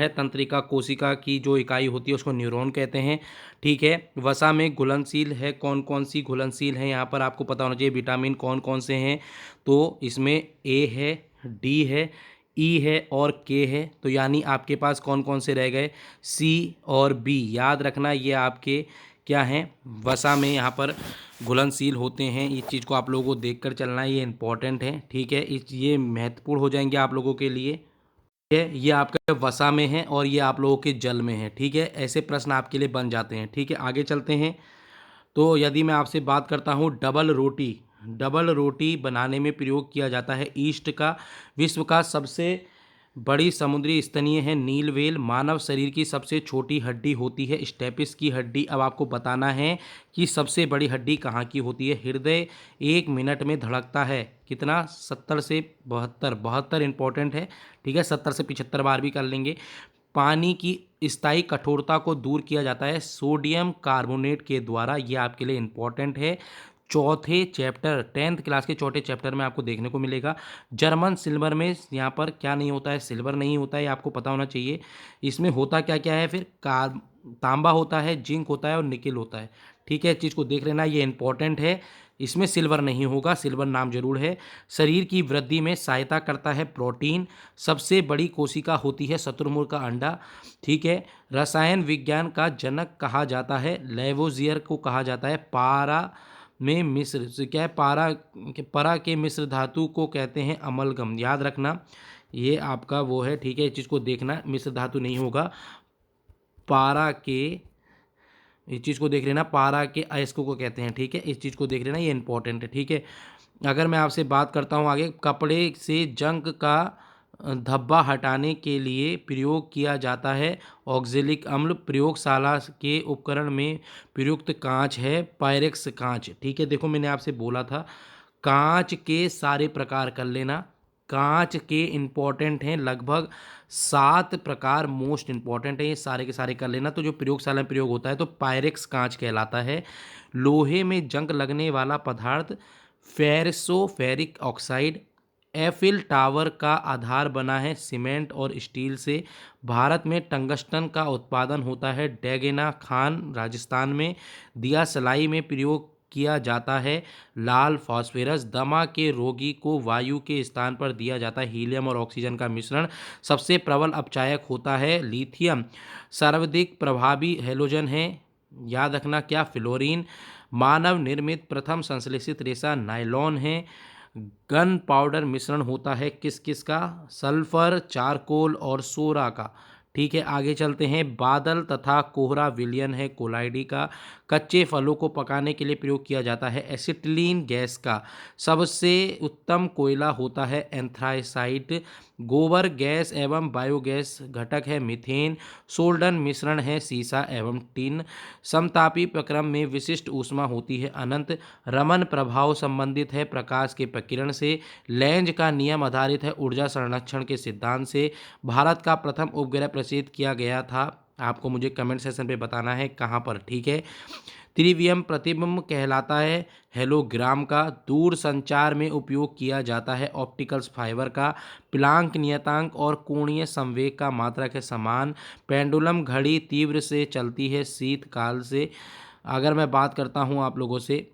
Speaker 1: तंत्रिका कोशिका की जो इकाई होती है उसको न्यूरॉन कहते हैं। ठीक है, वसा में घुलनशील है। कौन कौन सी घुलनशील है यहाँ पर आपको पता होना चाहिए। विटामिन कौन कौन से हैं? तो इसमें ए है, डी है, ई है और के है। तो यानी आपके पास कौन कौन से रह गए? सी और बी। याद रखना, ये आपके क्या हैं? वसा में यहाँ पर घुलनशील होते हैं। इस चीज़ को आप लोगों को देखकर चलना है, ये इंपॉर्टेंट है। ठीक है, ये महत्वपूर्ण हो जाएंगे आप लोगों के लिए। ये आपके वसा में है और ये आप लोगों के जल में है। ठीक है, ऐसे प्रश्न आपके लिए बन जाते हैं। ठीक है, आगे चलते हैं। तो यदि मैं आपसे बात करता हूँ डबल रोटी बनाने में प्रयोग किया जाता है ईस्ट का। विश्व का सबसे बड़ी समुद्री स्तनीय है नील व्हेल। मानव शरीर की सबसे छोटी हड्डी होती है स्टेपिस की हड्डी। अब आपको बताना है कि सबसे बड़ी हड्डी कहाँ की होती है। हृदय 1 मिनट में धड़कता है कितना? 70 से 72 इंपॉर्टेंट है। ठीक है, 70 से 75 बार भी कर लेंगे। पानी की स्थायी कठोरता को दूर किया जाता है सोडियम कार्बोनेट के द्वारा। ये आपके लिए इंपॉर्टेंट है। चौथे चैप्टर 10th क्लास के चौथे चैप्टर में आपको देखने को मिलेगा। जर्मन सिल्वर में यहाँ पर क्या नहीं होता है? सिल्वर नहीं होता है, ये आपको पता होना चाहिए। इसमें होता क्या क्या है फिर? तांबा होता है, जिंक होता है और निकेल होता है। ठीक है, इस चीज़ को देख लेना, ये इंपॉर्टेंट है। इसमें सिल्वर नहीं होगा, सिल्वर नाम जरूर है। शरीर की वृद्धि में सहायता करता है प्रोटीन। सबसे बड़ी कोशिका होती है शुतुरमुर्ग का अंडा। ठीक है, रसायन विज्ञान का जनक कहा जाता है लेवोजियर को कहा जाता है। पारा में मिश्र क्या है? परा के मिश्र धातु को कहते हैं अमलगम। याद रखना, ये आपका वो है। ठीक है, इस चीज़ को देखना, मिश्र धातु नहीं होगा। पारा के, इस चीज़ को देख लेना, पारा के अयस्कों को कहते हैं। ठीक है, इस चीज़ को देख लेना, ये इंपॉर्टेंट है। ठीक है, अगर मैं आपसे बात करता हूँ आगे, कपड़े से जंग का धब्बा हटाने के लिए प्रयोग किया जाता है ऑक्जेलिक अम्ल। प्रयोगशाला के उपकरण में प्रयुक्त कांच है पायरेक्स कांच। ठीक है, देखो मैंने आपसे बोला था कांच के सारे प्रकार कर लेना। कांच के इंपॉर्टेंट हैं लगभग 7 प्रकार, मोस्ट इंपॉर्टेंट है, ये सारे के सारे कर लेना। तो जो प्रयोगशाला में प्रयोग होता है तो पायरेक्स कांच कहलाता है। लोहे में जंग लगने वाला पदार्थ फेरिक ऑक्साइड। एफिल टावर का आधार बना है सीमेंट और स्टील से। भारत में टंगस्टन का उत्पादन होता है डेगेना खान राजस्थान में। दिया सलाई में प्रयोग किया जाता है लाल फास्फोरस। दमा के रोगी को वायु के स्थान पर दिया जाता है हीलियम और ऑक्सीजन का मिश्रण। सबसे प्रबल अपचायक होता है लिथियम। सर्वाधिक प्रभावी हैलोजन है, याद रखना क्या? फ्लोरीन। मानव निर्मित प्रथम संश्लेषित रेशा नायलॉन है। गन पाउडर मिश्रण होता है किस किस का? सल्फर, चारकोल और सोरा का। ठीक है, आगे चलते हैं। बादल तथा कोहरा विलयन है कोलाइडी का। कच्चे फलों को पकाने के लिए प्रयोग किया जाता है एसिटिलीन गैस का। सबसे उत्तम कोयला होता है एंथ्रासाइट। गोबर गैस एवं बायोगैस घटक है मीथेन। सोल्डन मिश्रण है सीसा एवं टिन। समतापी प्रक्रम में विशिष्ट ऊष्मा होती है अनंत। रमन प्रभाव संबंधित है प्रकाश के प्रकीर्ण से। लेंज का नियम आधारित है ऊर्जा संरक्षण के सिद्धांत से। भारत का प्रथम उपग्रह प्रक्षेपित किया गया था, आपको मुझे कमेंट सेक्शन पे बताना है कहाँ पर। ठीक है, त्रिवियम प्रतिबिंब कहलाता है हेलोग्राम का। दूर संचार में उपयोग किया जाता है ऑप्टिकल्स फाइबर का। प्लांक नियतांक और कोणीय संवेग का मात्रक है समान। पेंडुलम घड़ी तीव्र से चलती है शीतकाल से। अगर मैं बात करता हूँ आप लोगों से,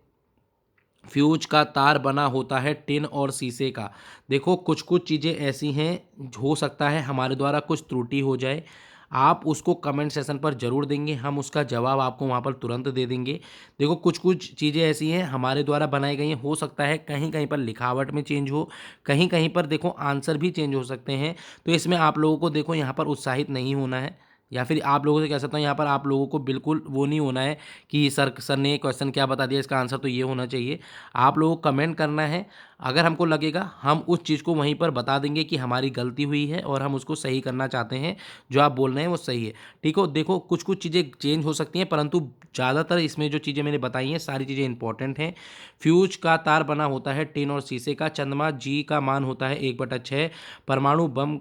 Speaker 1: फ्यूज का तार बना होता है टिन और शीशे का। देखो कुछ कुछ चीज़ें ऐसी हैं, हो सकता है हमारे द्वारा कुछ त्रुटि हो जाए। आप उसको कमेंट सेशन पर ज़रूर देंगे, हम उसका जवाब आपको वहाँ पर तुरंत दे देंगे। देखो कुछ कुछ चीज़ें ऐसी हैं हमारे द्वारा बनाई गई हैं, हो सकता है कहीं कहीं पर लिखावट में चेंज हो, कहीं कहीं पर देखो आंसर भी चेंज हो सकते हैं। तो इसमें आप लोगों को देखो यहाँ पर उत्साहित नहीं होना है, या फिर आप लोगों से कह सकता हूँ यहाँ पर आप लोगों को बिल्कुल वो नहीं होना है कि सर ने क्वेश्चन क्या बता दिया, इसका आंसर तो ये होना चाहिए। आप लोगों को कमेंट करना है, अगर हमको लगेगा हम उस चीज़ को वहीं पर बता देंगे कि हमारी गलती हुई है और हम उसको सही करना चाहते हैं, जो आप बोल रहे हैं वो सही है। ठीक हो, देखो कुछ कुछ चीज़ें चेंज हो सकती हैं, परंतु ज़्यादातर इसमें जो चीज़ें मैंने बताई हैं सारी चीज़ें इंपॉर्टेंट हैं। फ्यूज का तार बना होता है टिन और शीशे का। चंद्रमा जी का मान होता है 1/6। परमाणु बम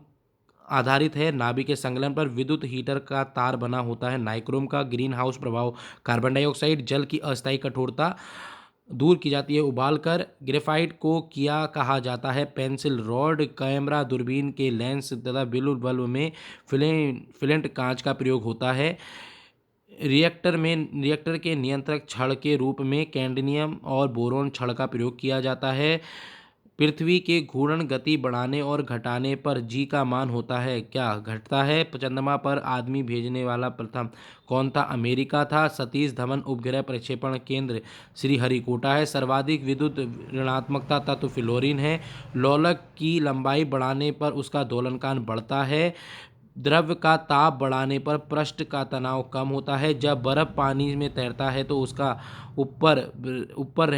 Speaker 1: आधारित है नाभिक के संकलन पर। विद्युत हीटर का तार बना होता है नाइक्रोम का। ग्रीन हाउस प्रभाव कार्बन डाइऑक्साइड। जल की अस्थायी कठोरता दूर की जाती है उबाल कर। ग्रेफाइट को किया कहा जाता है पेंसिल रॉड। कैमरा दूरबीन के लेंस तथा बल्ब में फिलेंट कांच का प्रयोग होता है। रिएक्टर के नियंत्रक छड़ के रूप में कैडमियम और बोरॉन छड़ का प्रयोग किया जाता है। पृथ्वी के घूर्णन गति बढ़ाने और घटाने पर जी का मान होता है क्या, घटता है। चंद्रमा पर आदमी भेजने वाला प्रथम कौन था, अमेरिका था। सतीश धवन उपग्रह प्रक्षेपण केंद्र श्रीहरिकोटा है। सर्वाधिक विद्युत ऋणात्मकता तत्व फ्लोरीन है। लोलक की लंबाई बढ़ाने पर उसका दोलनकान बढ़ता है। द्रव का ताप बढ़ाने पर पृष्ठ का तनाव कम होता है। जब बर्फ पानी में तैरता है तो उसका ऊपर ऊपर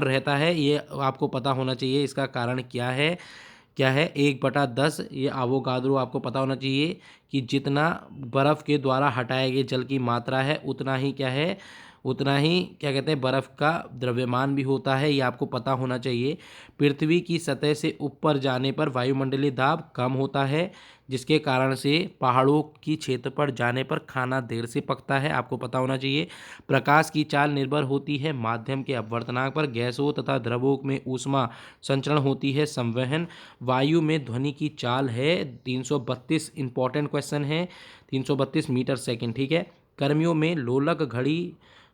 Speaker 1: रहता है, ये आपको पता होना चाहिए। इसका कारण क्या है 1/10। ये एवोगाड्रो आपको पता होना चाहिए कि जितना बर्फ़ के द्वारा हटाए गए जल की मात्रा है उतना ही क्या है, उतना ही क्या कहते हैं बर्फ़ का द्रव्यमान भी होता है, ये आपको पता होना चाहिए। पृथ्वी की सतह से ऊपर जाने पर वायुमंडलीय दाब कम होता है, जिसके कारण से पहाड़ों की क्षेत्र पर जाने पर खाना देर से पकता है, आपको पता होना चाहिए। प्रकाश की चाल निर्भर होती है माध्यम के अपवर्तनांक पर। गैसों तथा द्रवों में ऊष्मा संचरण होती है संवहन। वायु में ध्वनि की चाल है 332, इंपॉर्टेंट क्वेश्चन है, 332 मीटर सेकंड। ठीक है। गर्मियों में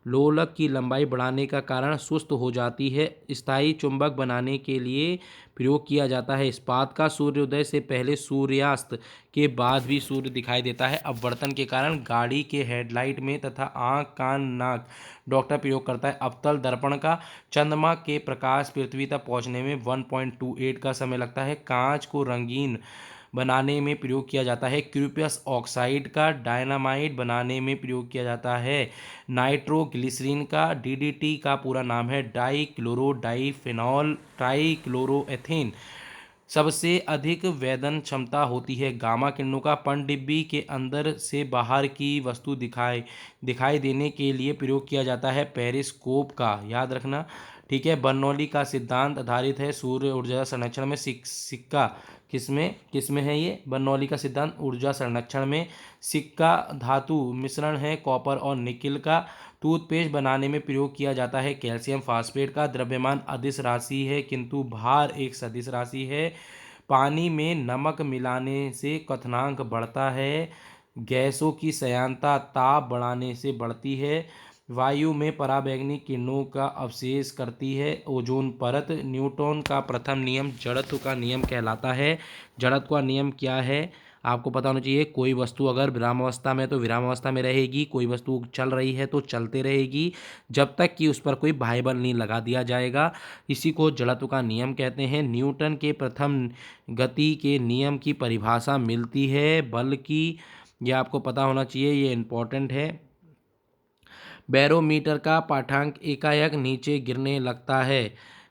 Speaker 1: लोलक की लंबाई बढ़ाने का कारण सुस्त हो जाती है। स्थायी चुंबक बनाने के लिए प्रयोग किया जाता है इस्पात का। सूर्योदय से पहले सूर्यास्त के बाद भी सूर्य दिखाई देता है अपवर्तन के कारण। गाड़ी के हेडलाइट में तथा आँख कान नाक डॉक्टर प्रयोग करता है अवतल दर्पण का। चंद्रमा के प्रकाश पृथ्वी तक पहुंचने में 1.28 का समय लगता है। कांच को रंगीन बनाने में प्रयोग किया जाता है क्यूप्रस ऑक्साइड का। डायनामाइट बनाने में प्रयोग किया जाता है नाइट्रोग्लिसरीन का। डीडीटी का पूरा नाम है डाईक्लोरो डाईफेनॉल ट्राईक्लोरोएथेन। सबसे अधिक वेदन क्षमता होती है गामा किरणों का। पनडुब्बी के अंदर से बाहर की वस्तु दिखाई देने के लिए प्रयोग किया जाता है पेरिस्कोप का, याद रखना। ठीक है। बर्नौली का सिद्धांत आधारित है सूर्य ऊर्जा संरक्षण में। सिक्का किसमें किसमें है ये बर्नौली का सिद्धांत, ऊर्जा संरक्षण में। सिक्का धातु मिश्रण है कॉपर और निकिल का। टूथपेस्ट बनाने में प्रयोग किया जाता है कैल्शियम फास्फेट का। द्रव्यमान अदिश राशि है किंतु भार एक सदिश राशि है। पानी में नमक मिलाने से क्वथनांक बढ़ता है। गैसों की श्यानता ताप बढ़ाने से बढ़ती है। वायु में पराबैंगनी किरणों का अवशेष करती है ओजोन परत। न्यूटन का प्रथम नियम जड़त्व का नियम कहलाता है। जड़त्व का नियम क्या है आपको पता होना चाहिए। कोई वस्तु अगर विरामावस्था में तो विरामावस्था में रहेगी, कोई वस्तु चल रही है तो चलते रहेगी, जब तक कि उस पर कोई बाह्य बल नहीं लगा दिया जाएगा। इसी को जड़त्व का नियम कहते हैं। न्यूटन के प्रथम गति के नियम की परिभाषा मिलती है बल की, यह आपको पता होना चाहिए, ये इंपॉर्टेंट है। बैरोमीटर का पाठांक एकाएक नीचे गिरने लगता है।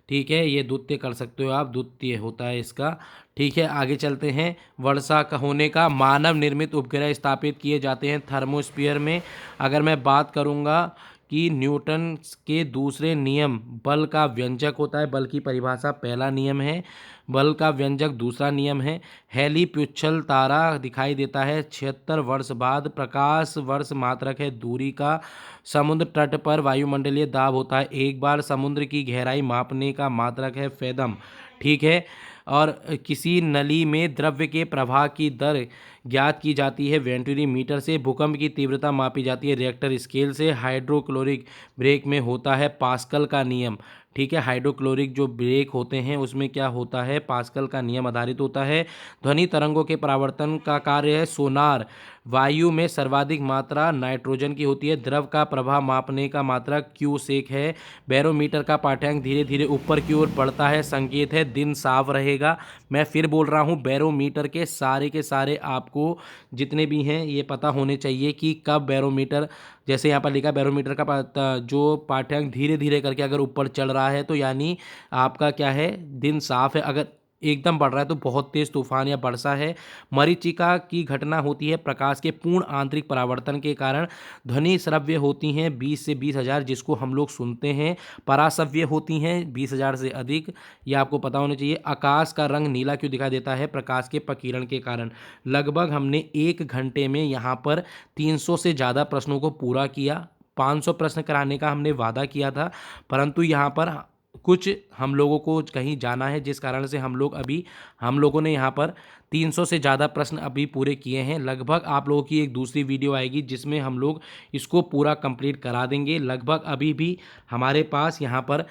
Speaker 1: ठीक है, ये द्वितीय कर सकते हो आप, द्वितीय होता है इसका। ठीक है, आगे चलते हैं। वर्षा का होने का मानव निर्मित उपग्रह स्थापित किए जाते हैं थर्मोस्फीयर में। अगर मैं बात करूँगा कि न्यूटन के दूसरे नियम, बल का व्यंजक होता है, बल की परिभाषा पहला नियम है, बल का व्यंजक दूसरा नियम है। हेली प्यूच्छल तारा दिखाई देता है 76 वर्ष बाद। प्रकाश वर्ष मात्रक है दूरी का। समुद्र तट पर वायुमंडलीय दाब होता है 1 बार। समुद्र की गहराई मापने का मात्रक है फेदम। ठीक है। और किसी नली में द्रव्य के प्रवाह की दर ज्ञात की जाती है वेंटुरी मीटर से। भूकंप की तीव्रता मापी जाती है रिएक्टर स्केल से। हाइड्रोक्लोरिक ब्रेक में होता है पास्कल का नियम। ठीक है, हाइड्रोक्लोरिक जो ब्रेक होते हैं उसमें क्या होता है, पास्कल का नियम आधारित होता है। ध्वनि तरंगों के परावर्तन का कार्य है सोनार। वायु में सर्वाधिक मात्रा नाइट्रोजन की होती है। द्रव का प्रवाह मापने का मात्रक क्यूसेक है। बैरोमीटर का पाठ्यांक धीरे धीरे ऊपर की ओर बढ़ता है, संकेत है दिन साफ रहेगा। मैं फिर बोल रहा हूँ, बैरोमीटर के सारे आपको जितने भी हैं ये पता होने चाहिए कि कब बैरोमीटर, जैसे यहाँ पर लिखा बैरोमीटर का जो पाठ्यांक धीरे धीरे करके अगर ऊपर चल रहा है तो यानी आपका क्या है, दिन साफ है। अगर एकदम बढ़ रहा है तो बहुत तेज तूफान या वर्षा है। मरीचिका की घटना होती है प्रकाश के पूर्ण आंतरिक परावर्तन के कारण। ध्वनि श्रव्य होती हैं 20 से 20,000 जिसको हम लोग सुनते हैं। पराश्रव्य होती हैं 20,000 से अधिक, ये आपको पता होना चाहिए। आकाश का रंग नीला क्यों दिखाई देता है, प्रकाश के प्रकीर्णन के कारण। लगभग हमने 1 घंटे में यहाँ पर 300 से ज़्यादा प्रश्नों को पूरा किया। 500 प्रश्न कराने का हमने वादा किया था, परंतु यहाँ पर कुछ हम लोगों को कहीं जाना है जिस कारण से हम लोगों ने यहाँ पर 300 से ज़्यादा प्रश्न अभी पूरे किए हैं। लगभग आप लोगों की एक दूसरी वीडियो आएगी जिसमें हम लोग इसको पूरा कंप्लीट करा देंगे। लगभग अभी भी हमारे पास यहाँ पर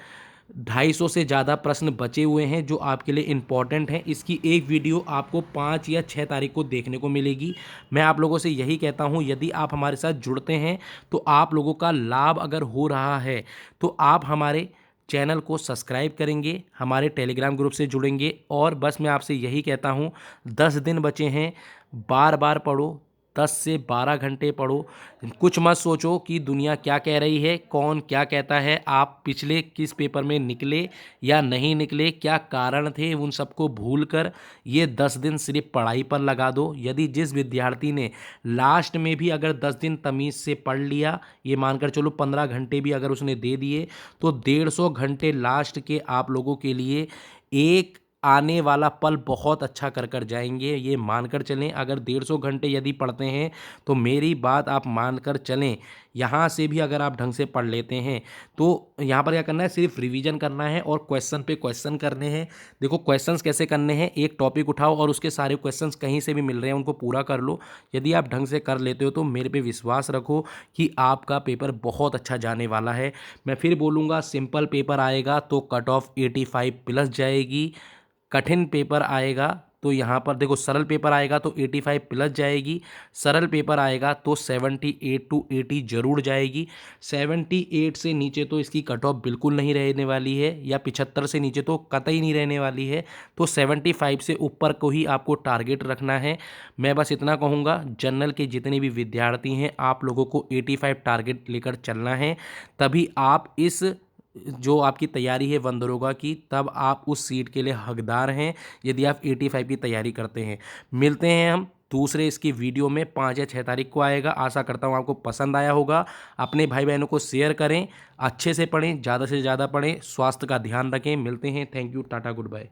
Speaker 1: 250 से ज़्यादा प्रश्न बचे हुए हैं जो आपके लिए इम्पॉर्टेंट हैं। इसकी एक वीडियो आपको 5 या 6 तारीख को देखने को मिलेगी। मैं आप लोगों से यही कहता हूं, यदि आप हमारे साथ जुड़ते हैं तो आप लोगों का लाभ अगर हो रहा है तो आप हमारे चैनल को सब्सक्राइब करेंगे, हमारे टेलीग्राम ग्रुप से जुड़ेंगे। और बस मैं आपसे यही कहता हूं, 10 दिन बचे हैं, बार बार पढ़ो, 10 से 12 घंटे पढ़ो। कुछ मत सोचो कि दुनिया क्या कह रही है, कौन क्या कहता है, आप पिछले किस पेपर में निकले या नहीं निकले, क्या कारण थे, उन सबको भूल कर ये 10 दिन सिर्फ पढ़ाई पर लगा दो। यदि जिस विद्यार्थी ने लास्ट में भी अगर 10 दिन तमीज़ से पढ़ लिया, ये मानकर चलो 15 घंटे भी अगर उसने दे दिए, तो 150 घंटे लास्ट के आप लोगों के लिए एक आने वाला पल बहुत अच्छा कर कर जाएंगे, ये मानकर चलें। अगर 150 घंटे यदि पढ़ते हैं तो मेरी बात आप मानकर चलें, यहाँ से भी अगर आप ढंग से पढ़ लेते हैं तो यहाँ पर क्या करना है, सिर्फ रिवीजन करना है और क्वेश्चन पे क्वेश्चन करने हैं। देखो क्वेश्चंस कैसे करने हैं, एक टॉपिक उठाओ और उसके सारे क्वेश्चंस कहीं से भी मिल रहे हैं उनको पूरा कर लो। यदि आप ढंग से कर लेते हो तो मेरे पे विश्वास रखो कि आपका पेपर बहुत अच्छा जाने वाला है। मैं फिर बोलूँगा, सिंपल पेपर आएगा तो कट ऑफ 85+ जाएगी। कठिन पेपर आएगा तो यहाँ पर देखो, सरल पेपर आएगा तो 85+ जाएगी। सरल पेपर आएगा तो 78 to 80 जरूर जाएगी। 78 से नीचे तो इसकी कट ऑफ बिल्कुल नहीं रहने वाली है, या 75 से नीचे तो कतई नहीं रहने वाली है। तो 75 से ऊपर को ही आपको टारगेट रखना है। मैं बस इतना कहूँगा, जनरल के जितने भी विद्यार्थी हैं आप लोगों को 85 टारगेट लेकर चलना है, तभी आप इस जो आपकी तैयारी है वन दरोगा की, तब आप उस सीट के लिए हकदार हैं यदि आप 85 की तैयारी करते हैं। मिलते हैं हम दूसरे इसकी वीडियो में, 5 या 6 तारीख को आएगा। आशा करता हूँ आपको पसंद आया होगा। अपने भाई बहनों को शेयर करें, अच्छे से पढ़ें, ज़्यादा से ज़्यादा पढ़ें, स्वास्थ्य का ध्यान रखें। मिलते हैं, thank you, tata, good bye.